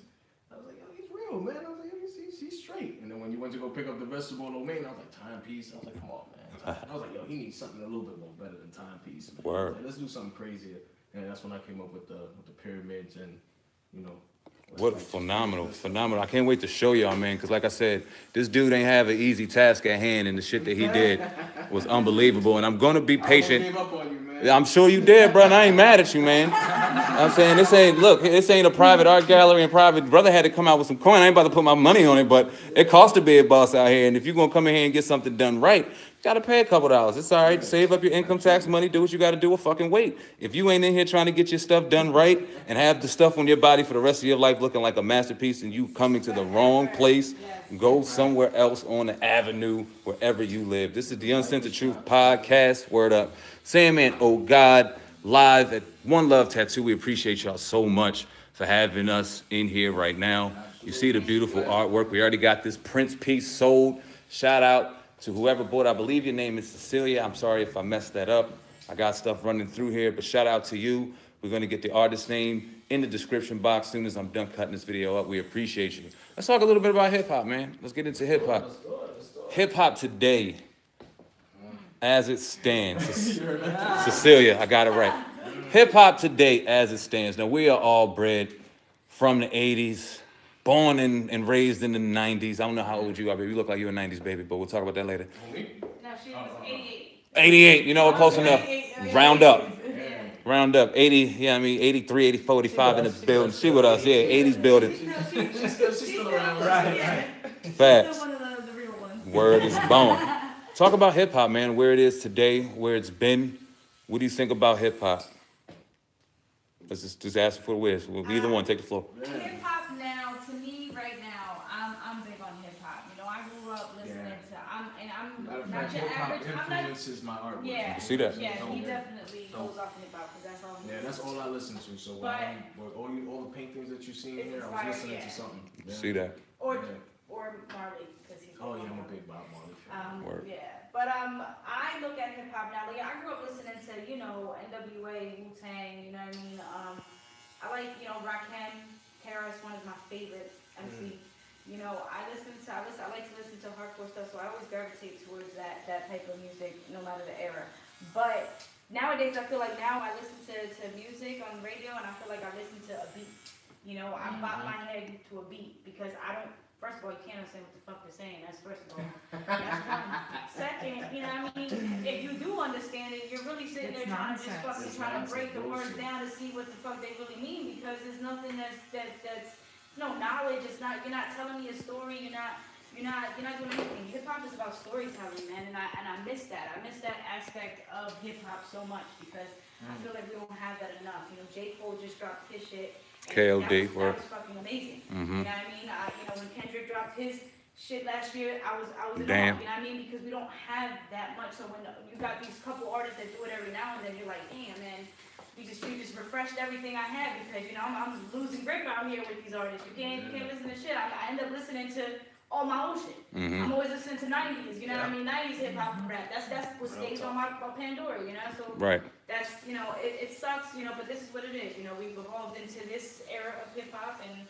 I was like, yo, he's real, man. I was like, yo, he's straight. And then when you went to go pick up the vegetable lo mein, I was like, timepiece. I was like, come on, man. I was like, yo, he needs something a little bit more better than timepiece. Word. Like, let's do something crazier. And that's when I came up with the pyramids and, you know. What phenomenal. I can't wait to show y'all, man, because like I said, this dude ain't have an easy task at hand, and the shit that he did was unbelievable. And I'm going to be patient. I gave up on you, man. I'm sure you did, bro, and I ain't mad at you, man. I'm saying this ain't a private art gallery and private. Brother had to come out with some coin. I ain't about to put my money on it, but it costs to be a boss out here. And if you're going to come in here and get something done right, you got to pay a couple dollars. It's all right. Save up your income tax money. Do what you got to do or fucking wait. If you ain't in here trying to get your stuff done right and have the stuff on your body for the rest of your life looking like a masterpiece and you coming to the wrong place, go somewhere else on the avenue, wherever you live. This is the Uncensored Truth Podcast. Word up. Sandman, oh God, live at One Love Tattoo. We appreciate y'all so much for having us in here right now. You see the beautiful artwork. We already got this Prince piece sold. Shout out to whoever bought. I believe your name is Cecilia. I'm sorry if I messed that up. I got stuff running through here, but shout out to you. We're going to get the artist name in the description box as soon as I'm done cutting this video up. We appreciate you. Let's talk a little bit about hip-hop, man. Let's get into hip-hop. Hip-hop today, as it stands. Cecilia, I got it right. Hip-hop today, as it stands. Now, we are all bred from the 80s, born and raised in the 90s. I don't know how old you are, baby. You look like you're a 90s baby, but we'll talk about that later. No, she was 88. 88, you know, close enough. Round up. Round up. 80, yeah, I mean, 83, 84, 85 in the building. She with us, yeah, 80s building. She's still around. Right. Facts. Still one of the real ones. Word is bone. Talk about hip-hop, man, where it is today, where it's been. What do you think about hip-hop? Let's just ask for the whiz. Either one, take the floor. Hip hop now, to me right now, I'm I'm big on hip hop. You know, I grew up listening to. I'm Matter of not fact, your hip hop average. I'm not. influences my artwork. Yeah. See that? Yeah, he So, definitely goes off hip hop because that's all. He yeah, that's listens all to. I listen to. So all the paintings that you see in It's here, I was inspired, listening yeah. to something. Yeah. See that? Or Yeah. or Marley because he's. Oh yeah, I'm a big Bob Marley fan. Word. Yeah, but I look at hip hop now. Like I grew up listening to NWA, Wu Tang. You know what I mean? I like Rakim. Karis, one of my favorite MC. You know, I like to listen to hardcore stuff, so I always gravitate towards that type of music, no matter the era. But nowadays, I feel like now I listen to music on radio, and I feel like I listen to a beat. You know, I bop my head to a beat because I don't. First of all, you can't understand what the fuck they're saying. That's first of all. That's one. Second, you know what I mean? If you do understand it, you're really sitting there trying to break the words down to see what the fuck they really mean because there's nothing that's no knowledge. It's not. You're not telling me a story. You're not doing anything. Hip hop is about storytelling, man, and I miss that. I miss that aspect of hip hop so much because I feel like we don't have that enough. You know, J. Cole just dropped his shit. KLD, that was fucking amazing. You know what I mean? When Kendrick dropped his shit last year, I was in Damn. awe, you know what I mean? Because we don't have that much. So when you got these couple artists that do it every now and then, you're like, damn, man, you just refreshed everything I had because I'm losing grip out here with these artists. You can't listen to shit. I end up listening to all my old shit. I'm always listening to 90s, you know what I mean? 90s hip hop and rap. That's what stays on my Pandora, you know? So Right. that's, it sucks, but this is what it is. We've evolved into this era of hip hop and,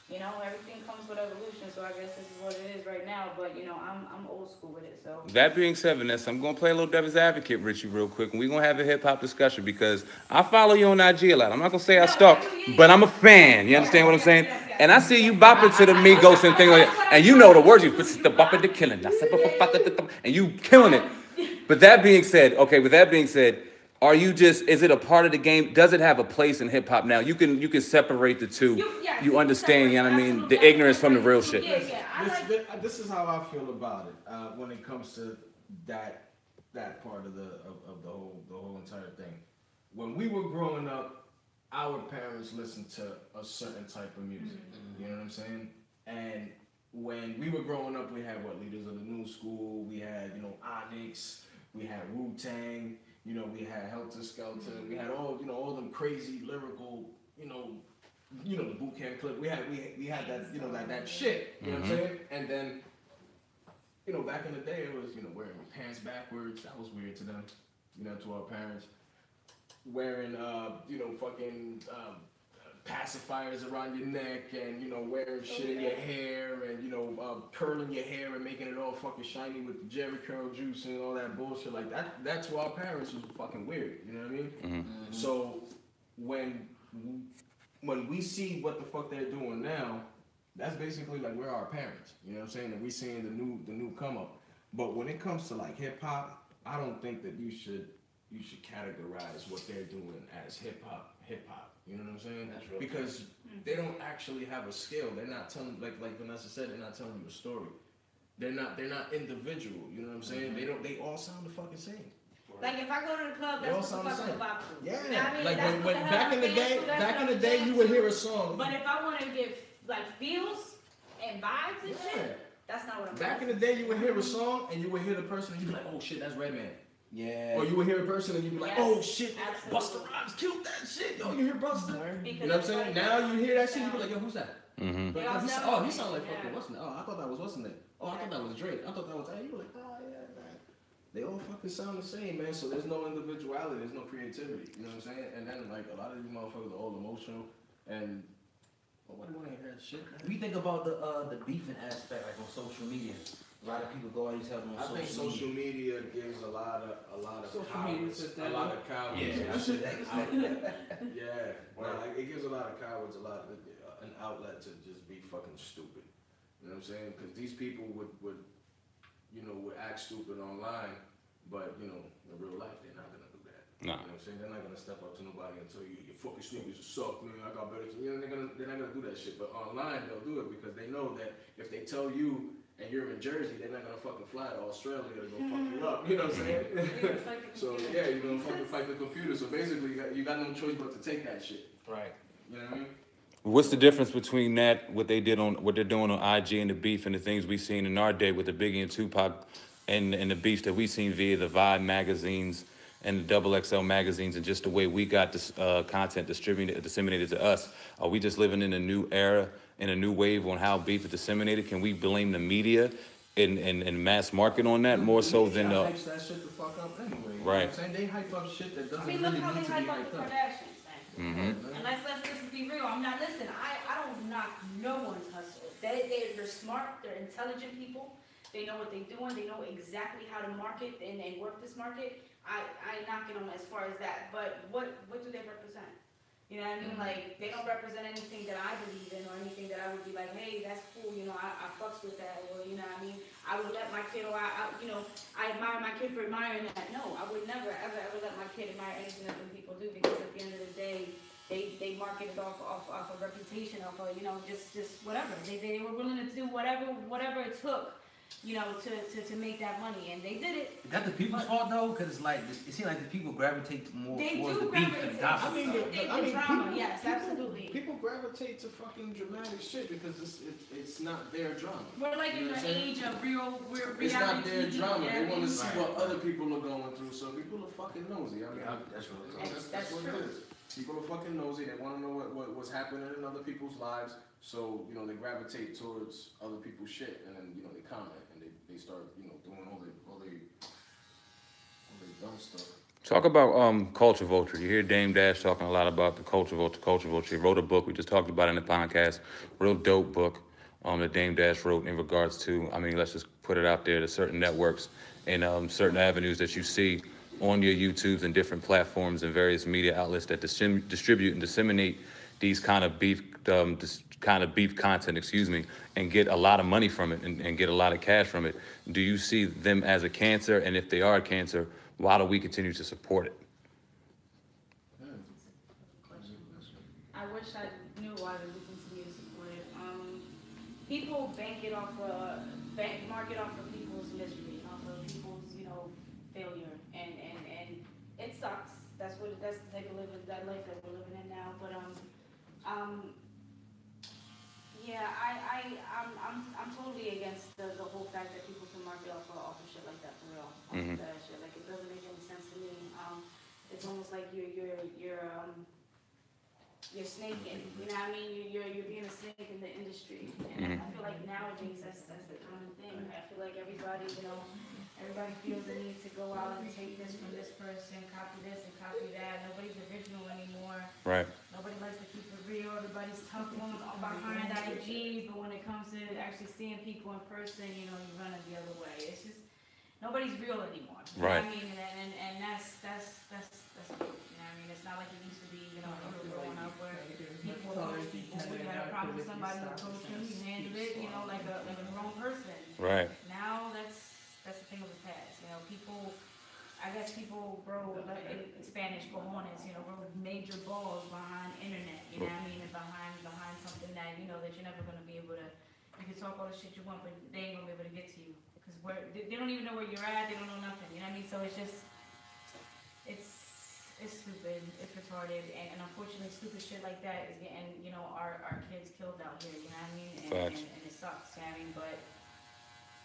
everything comes with evolution. So I guess this is what it is right now. But, I'm old school with it, so. That being said, Vanessa, I'm going to play a little devil's advocate, Richie, real quick, and we're going to have a hip-hop discussion because I follow you on IG a lot. I'm not going to say I stalk, but I'm a fan. You understand what I'm saying? And I see you bopping to the Migos and things like that. And you know the words. This is the bopping the killing. And you killing it. But that being said, is it a part of the game? Does it have a place in hip-hop now? You can separate the two. You understand, you know what I mean? The ignorance from the real shit. This is how I feel about it when it comes to that part of the whole entire thing. When we were growing up, our parents listened to a certain type of music. You know what I'm saying? And when we were growing up, we had Leaders of the New School. We had Onyx. We had Wu Tang. We had Helter Skelter. We had all them crazy lyrical the boot camp clip. We had that that shit. You know what I'm saying? And then back in the day, it was wearing pants backwards. That was weird to them. To our parents. Wearing fucking pacifiers around your neck and wearing shit in your hair and curling your hair and making it all fucking shiny with the Jerry curl juice and all that bullshit like that. That's why our parents was fucking weird. You know what I mean? So when we see what the fuck they're doing now, that's basically like we're our parents. You know what I'm saying? And we seeing the new come up. But when it comes to like hip hop, I don't think that you should categorize what they're doing as hip hop. You know what I'm saying? That's real. Because they don't actually have a scale. They're not telling like Vanessa said, they're not telling you a story. They're not individual. You know what I'm saying? They all sound the fucking same. Like if I go to the club, They all that's what the sound the fuck same. I'm about to. Yeah. You know what I mean? Like That's when what the back hell in the I'm day, saying, so that's what I'm you saying. would hear a song. But if I want to get like feels and vibes and shit, that's not what I'm Back in the day, you would hear a song and you would hear the person and you'd be like, oh shit, that's Redman. Yeah. Or you would hear a person and you'd be like, Yes, oh shit, absolutely. Busta Rhymes killed that shit. Yo, you hear Busta? Because You know what I'm saying? Now you hear that shit, you be like, yo, who's that? Mm-hmm. But They all he sound sound like the same, fucking yeah. what's name? Oh, I thought that was what's name? Oh, I thought that was Drake. I thought that was you were like, oh yeah, man. They all fucking sound the same, man. So there's no individuality, there's no creativity. You know what I'm saying? And then like a lot of these motherfuckers are all emotional and nobody wanna hear that shit. We think about the beefing aspect, like on social media. A lot of people go out these help on I think social media gives a lot of cowards. A lot of cowards. Yeah. Well, like, it gives a lot of cowards an outlet to just be fucking stupid. You know what I'm saying? Because these people would act stupid online, but in real life they're not gonna do that. Nah. You know what I'm saying? They're not gonna step up to nobody and tell you your fucking sneakers suck, man. I got better. They're not gonna do that shit. But online they'll do it because they know that if they tell you and you're in Jersey, they're not gonna fucking fly to Australia to go fuck you up. You know what I'm saying? So yeah, you're gonna fucking fight the computer. So basically, you got no choice but to take that shit. Right. You know what I mean? What's the difference between that, what they're doing on IG and the beef, and the things we've seen in our day with the Biggie and Tupac, and the beef that we've seen via the Vibe magazines and the Double XL magazines, and just the way we got this content disseminated to us? Are we just living in a new era, in a new wave on how beef is disseminated? Can we blame the media and mass market on that more so than the hypes that shit the fuck up anyway. You know what I'm saying? They hype up shit that doesn't look really how need they to be hype up hyped the up. Kardashians, man. Mm-hmm. And let's be real. I'm not listen. I don't knock no one's hustle. They're smart. They're intelligent people. They know what they're doing. They know exactly how to market and work this market. I ain't knocking them as far as that. But what do they represent? You know what I mean? Like, they don't represent anything that I believe in or anything that I would be like, hey, that's cool, you know, I fucks with that, or, you know what I mean? I would let my kid, or I admire my kid for admiring that. No, I would never, ever let my kid admire anything that them people do, because at the end of the day, they market it off a reputation, off of, you know, just whatever. They were willing to do whatever it took, you know, to make that money, and they did it. Is that the people's fault though? Because it's like it seems like the people gravitate more They towards do the beef gravitate. and gossip. I mean, The drama, yes, absolutely. People gravitate to fucking dramatic shit because it's not their drama. We're like in the age of real reality. It's not their TV. drama. Yeah, They want to see right. what other people are going through. So people are fucking nosy. I mean, That's real. that's what true. it is. People are fucking nosy. They want to know what's happening in other people's lives. So, you know, they gravitate towards other people's shit, and then, you know, they comment and they start, you know, doing all the dumb stuff. Talk about Culture Vulture. You hear Dame Dash talking a lot about the Culture Vulture. Culture Vulture. He wrote a book. We just talked about it in the podcast. Real dope book that Dame Dash wrote in regards to, I mean, let's just put it out there, to certain networks and certain avenues that you see on your YouTubes and different platforms and various media outlets that distribute and disseminate these kind of beef content, and get a lot of money from it and get a lot of cash from it. Do you see them as a cancer? And if they are a cancer, why do we continue to support it? I wish I knew why we continue to support it. People market off of people's misery, off of people's, you know, failure, and it sucks. That's the type of that life that we're living in now. But yeah, I'm totally against the whole fact that people can market off of shit like that, for real. Off of that shit, like, it doesn't make any sense to me. It's almost like you're snaking. You know what I mean? You're being a snake in the industry, and I feel like nowadays that's the common thing. I feel like everybody, you know, everybody feels the need to go out and take this from this person, copy this and copy that. Nobody's original anymore. Right. Nobody likes to keep it real. Everybody's tough on behind IG, but when it comes to actually seeing people in person, you know, you run it the other way. It's just nobody's real anymore. You Right. know what I mean? And that's real. You know what I mean? It's not like it used to be, you know, when we were growing up where people approach people. When you had a problem with somebody, you approach them, you handle it, you know, like a grown person. Right. Now that's a thing of the past. You know, I guess people grow in Spanish cojones, you know, grow major balls behind internet, you know what I mean, and behind something that, you know, that you're never gonna be able to, you can talk all the shit you want, but they ain't gonna be able to get to you. Because they don't even know where you're at, they don't know nothing, you know what I mean? So it's just, it's stupid, it's retarded, and unfortunately stupid shit like that is getting, you know, our kids killed out here, you know what I mean? Facts. And it sucks, you know what I mean? But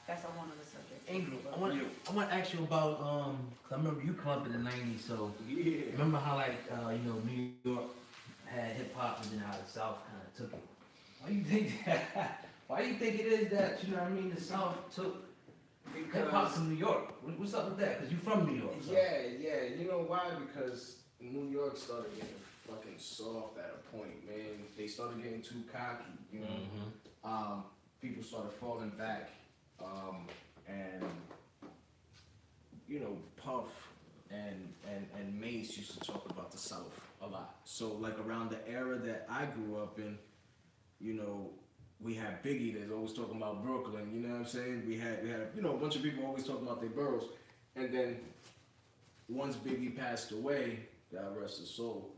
that's a whole nother subject. Angel, I want to ask you about, cause I remember you come up in the 90s, so Yeah. remember how, like, you know, New York had hip hop and then how the South kind of took it. Why do you think that? Why do you think it is that, you know what I mean, the South took hip hop from New York? What's up with that? Cause you from New York. So. Yeah. You know why? Because New York started getting fucking soft at a point, man. They started getting too cocky, you know. People started falling back. And you know, Puff and Mace used to talk about the South a lot. So like around the era that I grew up in, you know, we had Biggie that's always talking about Brooklyn, you know what I'm saying? We had you know, a bunch of people always talking about their boroughs. And then once Biggie passed away, God rest his soul,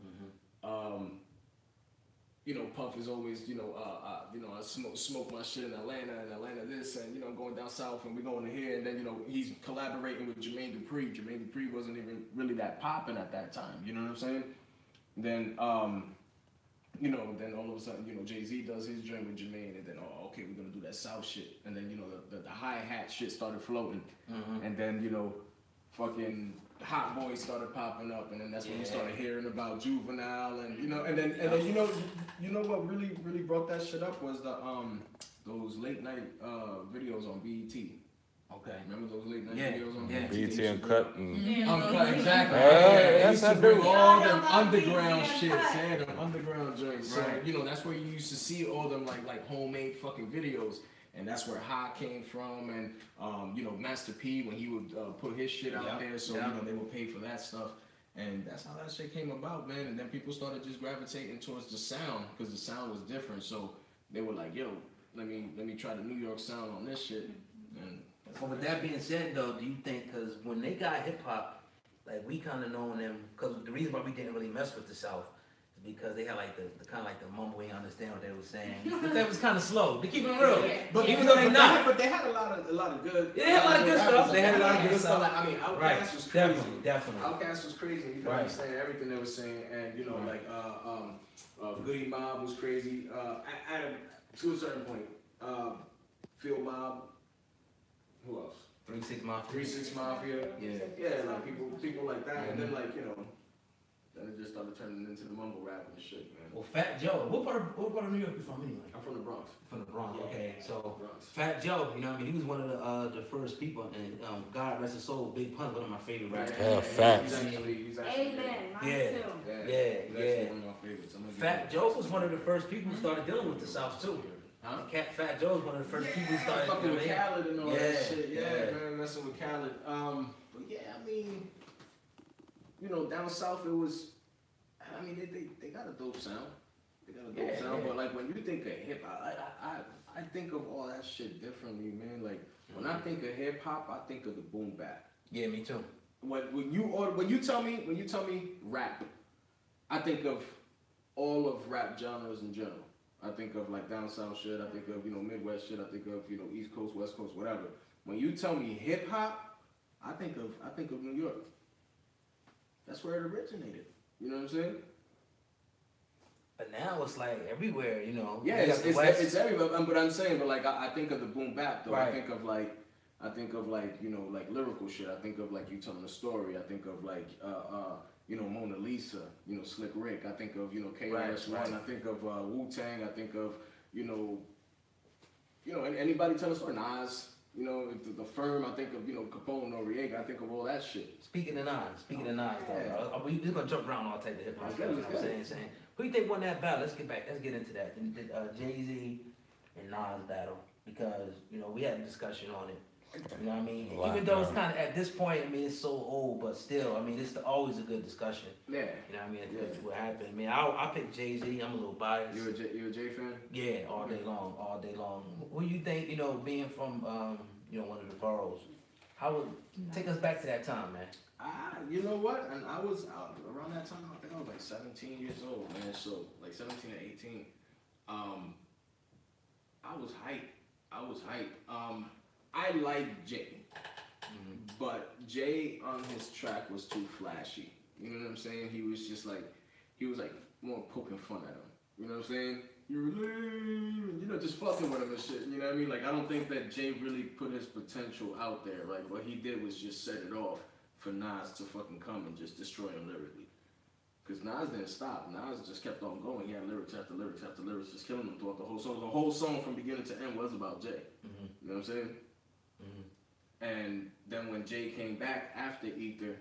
you know, Puff is always, you know, I smoke my shit in Atlanta this, and, you know, going down south, and we're going to here, and then, you know, he's collaborating with Jermaine Dupri. Jermaine Dupri wasn't even really that popping at that time, you know what I'm saying? Then you know, then all of a sudden, you know, Jay-Z does his joint with Jermaine, and then, oh, okay, we're gonna do that South shit. And then, you know, the hi-hat shit started floating. And then, you know, fucking Hot Boys started popping up, and then that's when you started hearing about Juvenile, and, you know, and then you know what really brought that shit up was the, those late night, videos on BET. Okay. Remember those late night videos on BET? BET Uncut. Uncut, exactly. That's used to how bring big. all them I love underground BET shit, Uncut. yeah, them underground joints. So, Right. you know, that's where you used to see all them like homemade fucking videos. And that's where Ha came from, and you know, Master P when he would put his shit out there, so you know they would pay for that stuff, and that's how that shit came about, man. And then people started just gravitating towards the sound because the sound was different, so they were like, "Yo, let me try the New York sound on this shit." And Well, with that being said, though, do you think, because when they got hip hop, like we kind of known them, because the reason why we didn't really mess with the South is because they had like the kind of like the mumble, we understand what they were saying. But that was kind of slow. To keep it real, but even though they not. but they had a lot of good. Yeah, they had a lot of good stuff. They had a lot of good stuff. Like, I mean, Outkast was crazy. Definitely. Outkast was crazy. You could understand everything they were saying, and you know, like Goody Mob was crazy. To a certain point, Phil Mob. Who else? 3-6 Mafia. 3-6 Mafia. Yeah, like people like that, and then like, you know, then it just started turning into the mumble rap and shit, man. Well, Fat Joe, what part of New York you from anyway? I'm from the Bronx. From the Bronx. Okay, so Bronx. Fat Joe, you know what I mean? He was one of the first people, and God rest his soul, Big Pun, one of my favorite rappers. Yeah, facts. He's actually Amen. Mine Yeah. too. He's actually one of my favorites. I'm gonna give Fat him- Joe was one of the first people who started dealing with the South too. Huh? Fat Joe was one of the first people who started Fucking with Khaled and all that Yeah, shit. Yeah, yeah. man, messing with Khaled. But yeah, I mean, you know, down south it was. I mean, they got a dope sound. They got a dope sound. yeah. But like when you think of hip hop, I think of all that shit differently, man. Like when I think of hip hop, I think of the boom bap. Yeah, me too. When you tell me rap, I think of all of rap genres in general. I think of like down south shit. I think of, you know, Midwest shit. I think of, you know, East Coast, West Coast, whatever. When you tell me hip hop, I think of New York. That's where it originated. You know what I'm saying? But now it's like everywhere, you know. Yeah, You got the West. it's everywhere. But I'm saying, but like I think of the boom bap though. Right. I think of like, you know, like lyrical shit. I think of like you telling a story. I think of like you know, Mona Lisa, you know, Slick Rick. I think of, you know, KRS-One. Right. I think of Wu-Tang. I think of, you know, anybody telling a story. Nas, you know, the Firm. I think of, you know, Capone, Noriega. I think of all that shit. Speaking of Nas, though, we just gonna jump around all type of hip hop stuff. You know what I'm saying? Who you think won that battle? Let's get into that. Jay-Z and Nas battle, because you know we had a discussion on it. You know what I mean? Even though it's kind of at this point, I mean it's so old, but still, I mean it's always a good discussion. Yeah. You know what I mean? It's what happened. I mean, I pick Jay-Z. I'm a little biased. You a J fan? Yeah, all day long. Who you think, you know, being from you know, one of the boroughs, how would take us back to that time, man? You know what? And I was around that time. I think I was like 17 years old, man. So like 17 or 18. I was hyped. I liked Jay, but Jay on his track was too flashy. You know what I'm saying? He was like more poking fun at him. You know what I'm saying? You're lame, you know, just fucking with him and shit. You know what I mean? Like I don't think that Jay really put his potential out there. Like what he did was just set it off for Nas to fucking come and just destroy him lyrically. Because Nas didn't stop. Nas just kept on going. He had lyrics after lyrics after lyrics, just killing him throughout the whole song. The whole song from beginning to end was about Jay. You know what I'm saying? And then when Jay came back after Ether,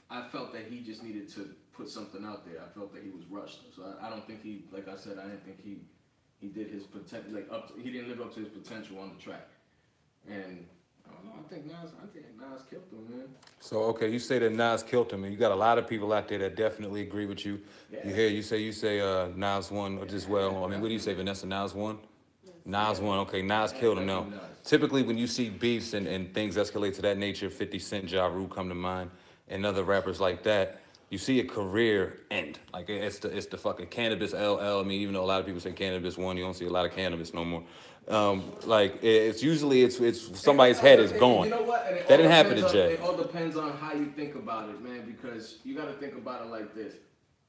I felt that he just needed to put something out there. I felt that he was rushed. So I don't think he, like I said, I didn't think he did his potential, he didn't live up to his potential on the track. And I don't know, I think Nas killed him, man. So, okay, you say that Nas killed him, and you got a lot of people out there that definitely agree with you. Yeah. You say Nas won as well. I mean, what do you say, Vanessa? Nas won? Nas won, okay, Nas killed him. Now, typically when you see beefs and things escalate to that nature, 50 Cent, Ja Rule come to mind, and other rappers like that, you see a career end. Like it's the fucking Cannabis LL. I mean, even though a lot of people say Cannabis won, you don't see a lot of Cannabis no more. Like it's usually somebody's head is gone. You know what? That didn't happen to Jay. It all depends on how you think about it, man. Because you got to think about it like this: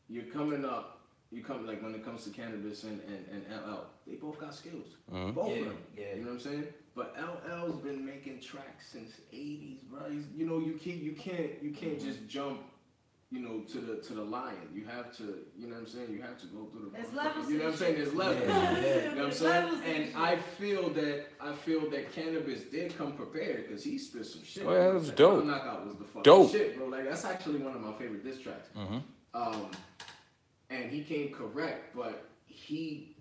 you're coming up. You come like when it comes to cannabis and LL, they both got skills. Both of them. Yeah. You know what I'm saying? But LL's been making tracks since '80s, bro. You know, you can't just jump, you know, to the lion. You have to, you know what I'm saying? You have to go through the. There's levels. You know what I'm saying? There's levels. Yeah. You know what I'm saying? And I feel that Cannabis did come prepared because he spit some shit. Oh, yeah, that was Like, dope. Knockout was the fucking Dope. shit, bro. Like that's actually one of my favorite diss tracks. And he came correct, but he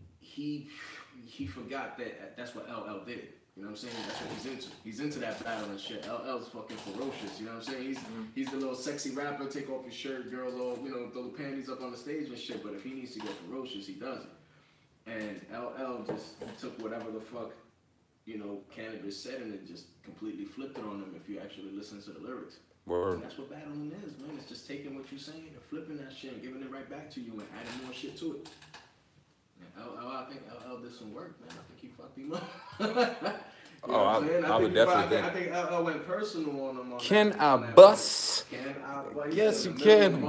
forgot that that's what LL did. You know what I'm saying? That's what he's into. He's into that battle and shit. LL's fucking ferocious. You know what I'm saying? He's the little sexy rapper. Take off your shirt, girls all throw the panties up on the stage and shit. But if he needs to get ferocious, he does it. And LL just took whatever the fuck Cannabis said and it just completely flipped it on him. If you actually listen to the lyrics. Word. And that's what battling is, man. It's just taking what you're saying and flipping that shit and giving it right back to you and adding more shit to it. And I think LL did some work, man. I think he fucked him up. I would definitely I think LL went personal on him. Can I bust? Yes, you can.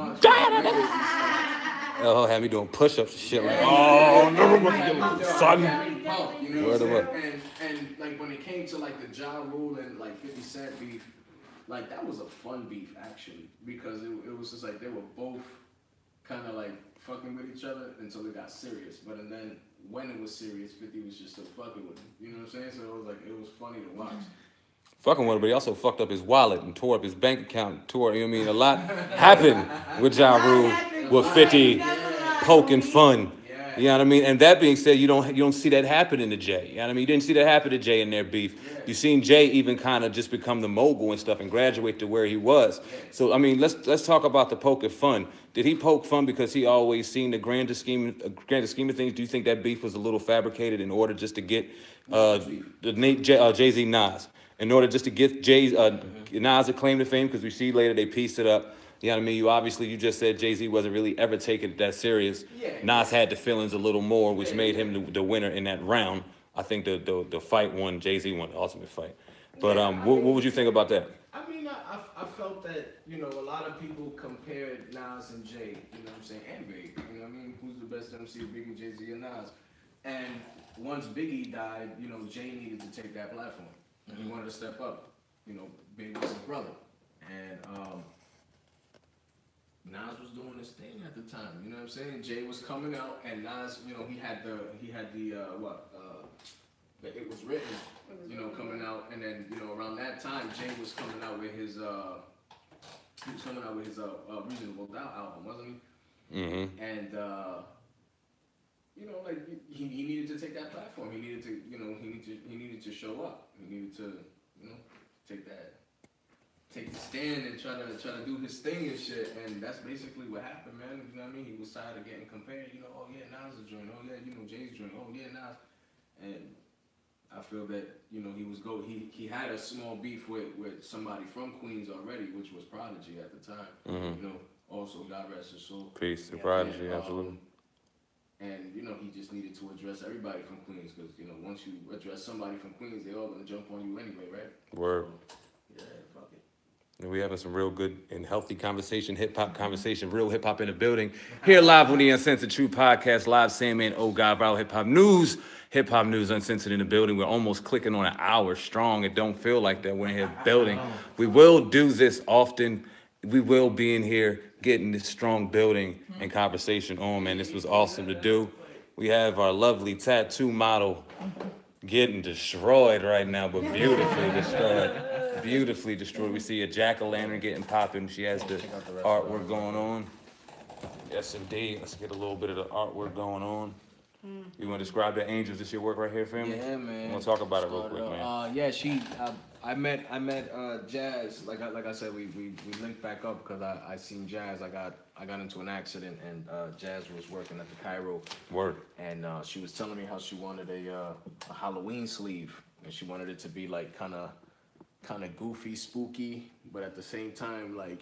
LL had me doing push-ups and shit like, oh no, son. Word of what? And like when it came to like the Ja Rule and like 50 Cent beef, like that was a fun beef actually because it was just like they were both kind of like fucking with each other until it got serious. But and then when it was serious, 50 was just still fucking with him. You know what I'm saying? So it was funny to watch. Fucking with him, but he also fucked up his wallet and tore up his bank account. You know what I mean? A lot happened with Ja Rule, with 50 poking fun. You know what I mean? And that being said, you don't see that happening to Jay. You know what I mean? You didn't see that happen to Jay in their beef. You seen Jay even kind of just become the mogul and stuff and graduate to where he was. So I mean, let's talk about the poking fun. Did he poke fun because he always seen the grander scheme of things? Do you think that beef was a little fabricated in order just to get Jay-Z Nas? In order just to get Nas a claim to fame? Because we see later they pieced it up. You know what I mean? You just said Jay-Z wasn't really ever taking it that serious. Nas had the feelings a little more, which made him the winner in that round. I think the fight won, Jay-Z won the ultimate fight. But what would you think about that? I mean, I felt that, a lot of people compared Nas and Jay, you know what I'm saying, and Big. You know what I mean? Who's the best MC, Biggie, Jay-Z, and Nas? And once Biggie died, Jay needed to take that platform. And he wanted to step up. Big was his brother. And Nas was doing his thing at the time, you know what I'm saying? Jay was coming out, and Nas, he had the It Was Written, coming out, and then, around that time, Jay was coming out with his, Reasonable Doubt album, wasn't he? Mm-hmm. And, he needed to take that platform. He needed to, he needed to show up. He needed to, take the stand and try to do his thing and shit, and that's basically what happened, man. You know what I mean? He was tired of getting compared. Oh yeah, Nas is joint. Oh yeah, Jay's joint. Oh yeah, Nas. And I feel that he had a small beef with somebody from Queens already, which was Prodigy at the time. Mm-hmm. Also God rest his soul. Peace to Prodigy, absolutely. And he just needed to address everybody from Queens because once you address somebody from Queens, they all gonna jump on you anyway, right? Word. So, yeah, fuck it. And we having some real good and healthy conversation, hip-hop conversation, real hip-hop in the building. Here live on the Uncensored True Podcast, live Sandman, Oh God, Viral Hip-Hop News, Uncensored in the building. We're almost clicking on an hour strong. It don't feel like that. We're in here building. We will do this often. We will be in here getting this strong building and conversation on, man. This was awesome to do. We have our lovely tattoo model getting destroyed right now, but beautifully destroyed. Beautifully destroyed. We see a jack-o'-lantern getting popping. She has the artwork going on. Yes, indeed. Let's get a little bit of the artwork going on. You want to describe the angels? This your work right here, family? Yeah, man. I want to talk about it real quick, man. Yeah, I met Jazz. Like I said, we linked back up because I seen Jazz. I got into an accident and Jazz was working at the Cairo. Word. And she was telling me how she wanted a Halloween sleeve, and she wanted it to be like kind of goofy, spooky, but at the same time, like,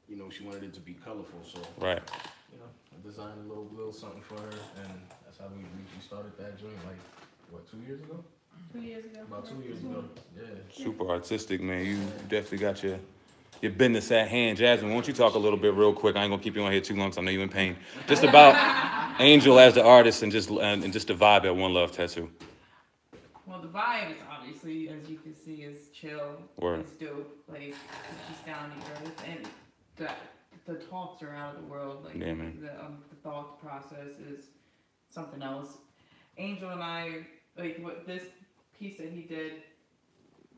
she wanted it to be colorful. So, right. I designed a little something for her, and that's how we started that joint, like, what, 2 years ago? 2 years ago. About 2 years ago, yeah. Super artistic, man. You definitely got your business at hand. Jasmine, won't you talk a little bit real quick? I ain't gonna keep you on here too long, 'cause I know you're in pain. Just about Angel as the artist and just the vibe at One Love Tattoo. Well, the vibe is obviously, as you can see, is chill. Word. It's dope. Like, it's just down to earth, and the talks are out of the world. Like, yeah, man. The thought process is something else. Angel and I, like, what this piece that he did,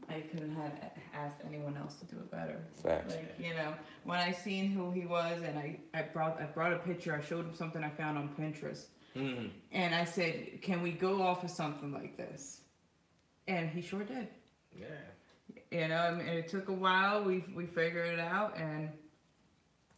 I couldn't have asked anyone else to do it better. Facts. Like, you know, when I seen who he was, and I brought a picture. I showed him something I found on Pinterest, and I said, "Can we go off of something like this?" And he sure did. Yeah. You know, I mean, it took a while. We figured it out, and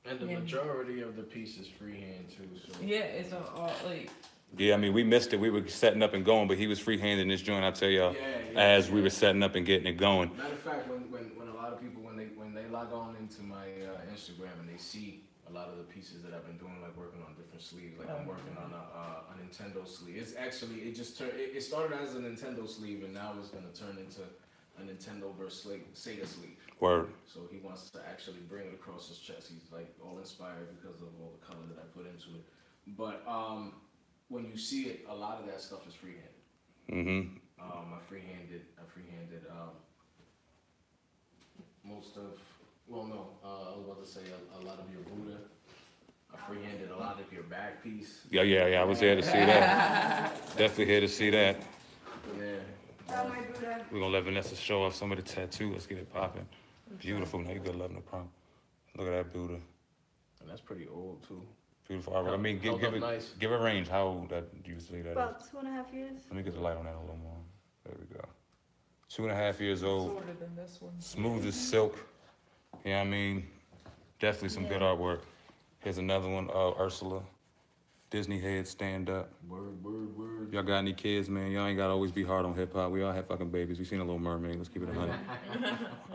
the majority of the piece is freehand too. So yeah, it's all like. Yeah, I mean, we missed it. We were setting up and going, but he was freehanding this joint. I tell y'all, as we were setting up and getting it going. Matter of fact, when a lot of people when they log on into my Instagram and they see a lot of the pieces that I've been doing, like working on different sleeves, like I'm working on a Nintendo sleeve. It's actually it started as a Nintendo sleeve and now it's gonna turn into a Nintendo versus Sega sleeve. Word. So he wants to actually bring it across his chest. He's like all inspired because of all the color that I put into it. But when you see it, a lot of that stuff is freehanded. Mm-hmm. I freehanded most of. Well, no, I was about to say a lot of your Buddha. I freehanded a lot of your back piece. Yeah. I was here to see that. Definitely here to see that. Yeah. Oh, my Buddha. We're gonna let Vanessa show off some of the tattoo. Let's get it popping. Beautiful. No, you good love, no problem. Look at that Buddha. And that's pretty old too. Beautiful artwork. I mean, give a range. How old that you say that About is? 2.5 years. Let me get the light on that a little more. There we go. 2.5 years old. Shorter than this one. Smooth as silk. You know what I mean? Definitely some good artwork. Here's another one, Ursula. Disney head, stand up. Word. Y'all got any kids, man? Y'all ain't gotta always be hard on hip hop. We all have fucking babies. We seen a Little Mermaid. Let's keep it 100.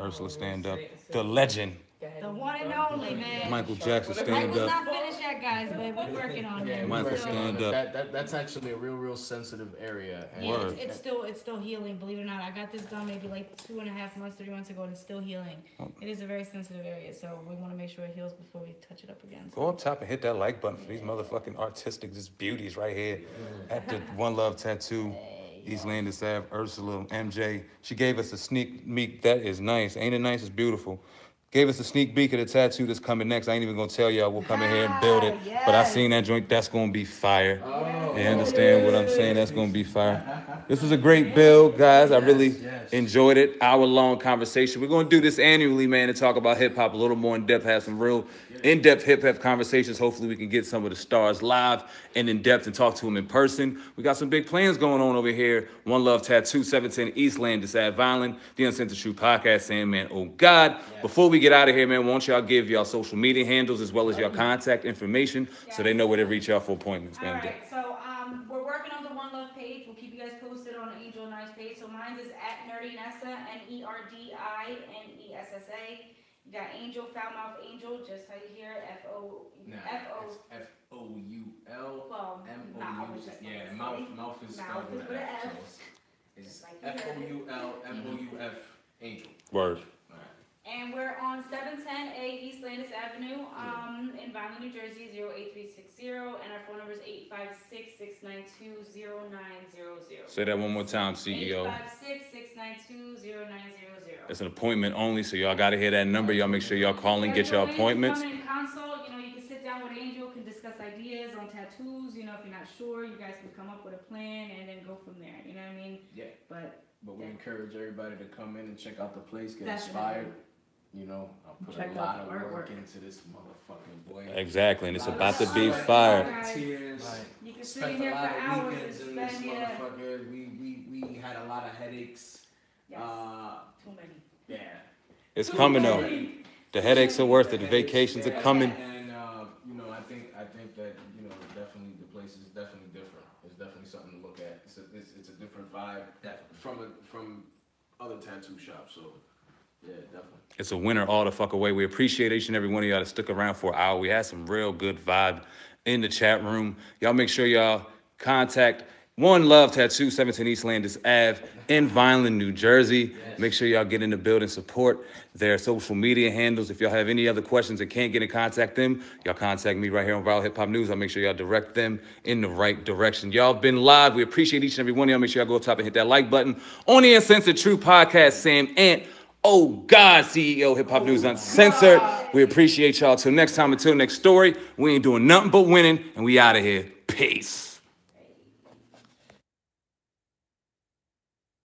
Ursula, stand up. The legend. The one and only, man. Michael Jackson, stand Michael's up. not finished yet, guys, but we're working on it. Michael, So, stand up. That's actually a real sensitive area. And yeah, Word. it's still healing, believe it or not. I got this done maybe like 2.5 months, 3 months ago, and it's still healing. It is a very sensitive area, so we want to make sure it heals before we touch it up again. Go up top and hit that like button for these motherfucking artistic just beauties right here at the One Love Tattoo. East Landis Ave, Ursula, MJ. She gave us a sneak peek. That is nice. Ain't it nice? It's beautiful. Gave us a sneak peek of the tattoo that's coming next. I ain't even gonna tell y'all. We'll come in here and build it. Yes. But I seen that joint. That's gonna be fire. You understand what I'm saying? That's gonna be fire. This was a great build, guys. I really enjoyed it. Hour-long conversation. We're gonna do this annually, man, to talk about hip hop a little more in depth. Have some real in-depth hip hop conversations. Hopefully, we can get some of the stars live and in depth and talk to them in person. We got some big plans going on over here. One Love Tattoo, 710 East Landis Ave, Violin, the Uncensored podcast. Saying, man, oh God. Before we get out of here, man, won't y'all give y'all social media handles as well as your contact information so they know where to reach y'all for appointments, All man. right, so we're working on the One Love page. We'll keep you guys posted on the Angel and Nas page. So mine is at Nerdinessa, Nerdinessa. You got Angel, Foulmouth Angel, just how you hear it, F-O. F-O-U-L-M-O-U. Yeah, mouth is spelled with an F. So it's F-O-U-L-M-O-U-F Angel. Word. And we're on 710A East Landis Avenue in Violin, New Jersey, 08360. And our phone number is 856-692-0900. Say that one more time, CEO. 856-692-0900. It's an appointment only, so y'all got to hear that number. Y'all make sure y'all call and get your appointments. Come and consult. You know, you can sit down with Angel, can discuss ideas on tattoos. You know, if you're not sure, you guys can come up with a plan and then go from there. You know what I mean? Yeah. But we encourage everybody to come in and check out the place, get Definitely. inspired. You know, I'll put Check a lot out of the work artwork. into this motherfucking boy. Exactly, and it's A lot about of to be sweat, fire. a lot of tears. you can sit Spent in a here lot for of hours weekends and in this spend motherfucker. We had a lot of headaches. Yes. Too many. Yeah. It's coming though. The headaches are worth it. The vacations are coming. And you know, I think that definitely the place is definitely different. It's definitely something to look at. It's a different vibe from other tattoo shops. So yeah, definitely. It's a winner all the fuck away. We appreciate each and every one of y'all that stuck around for an hour. We had some real good vibe in the chat room. Y'all make sure y'all contact One Love Tattoo, 17 East Landis Ave in Vineland, New Jersey. Make sure y'all get in the building, support their social media handles. If y'all have any other questions and can't get in contact them, y'all contact me right here on Viral Hip Hop News. I'll make sure y'all direct them in the right direction. Y'all been live. We appreciate each and every one of y'all. Make sure y'all go up top and hit that like button on the Uncensored True Podcast. Sam Ant, oh God, CEO Hip Hop News Uncensored. We appreciate y'all. Till next time, until next story, we ain't doing nothing but winning, and we out of here. Peace.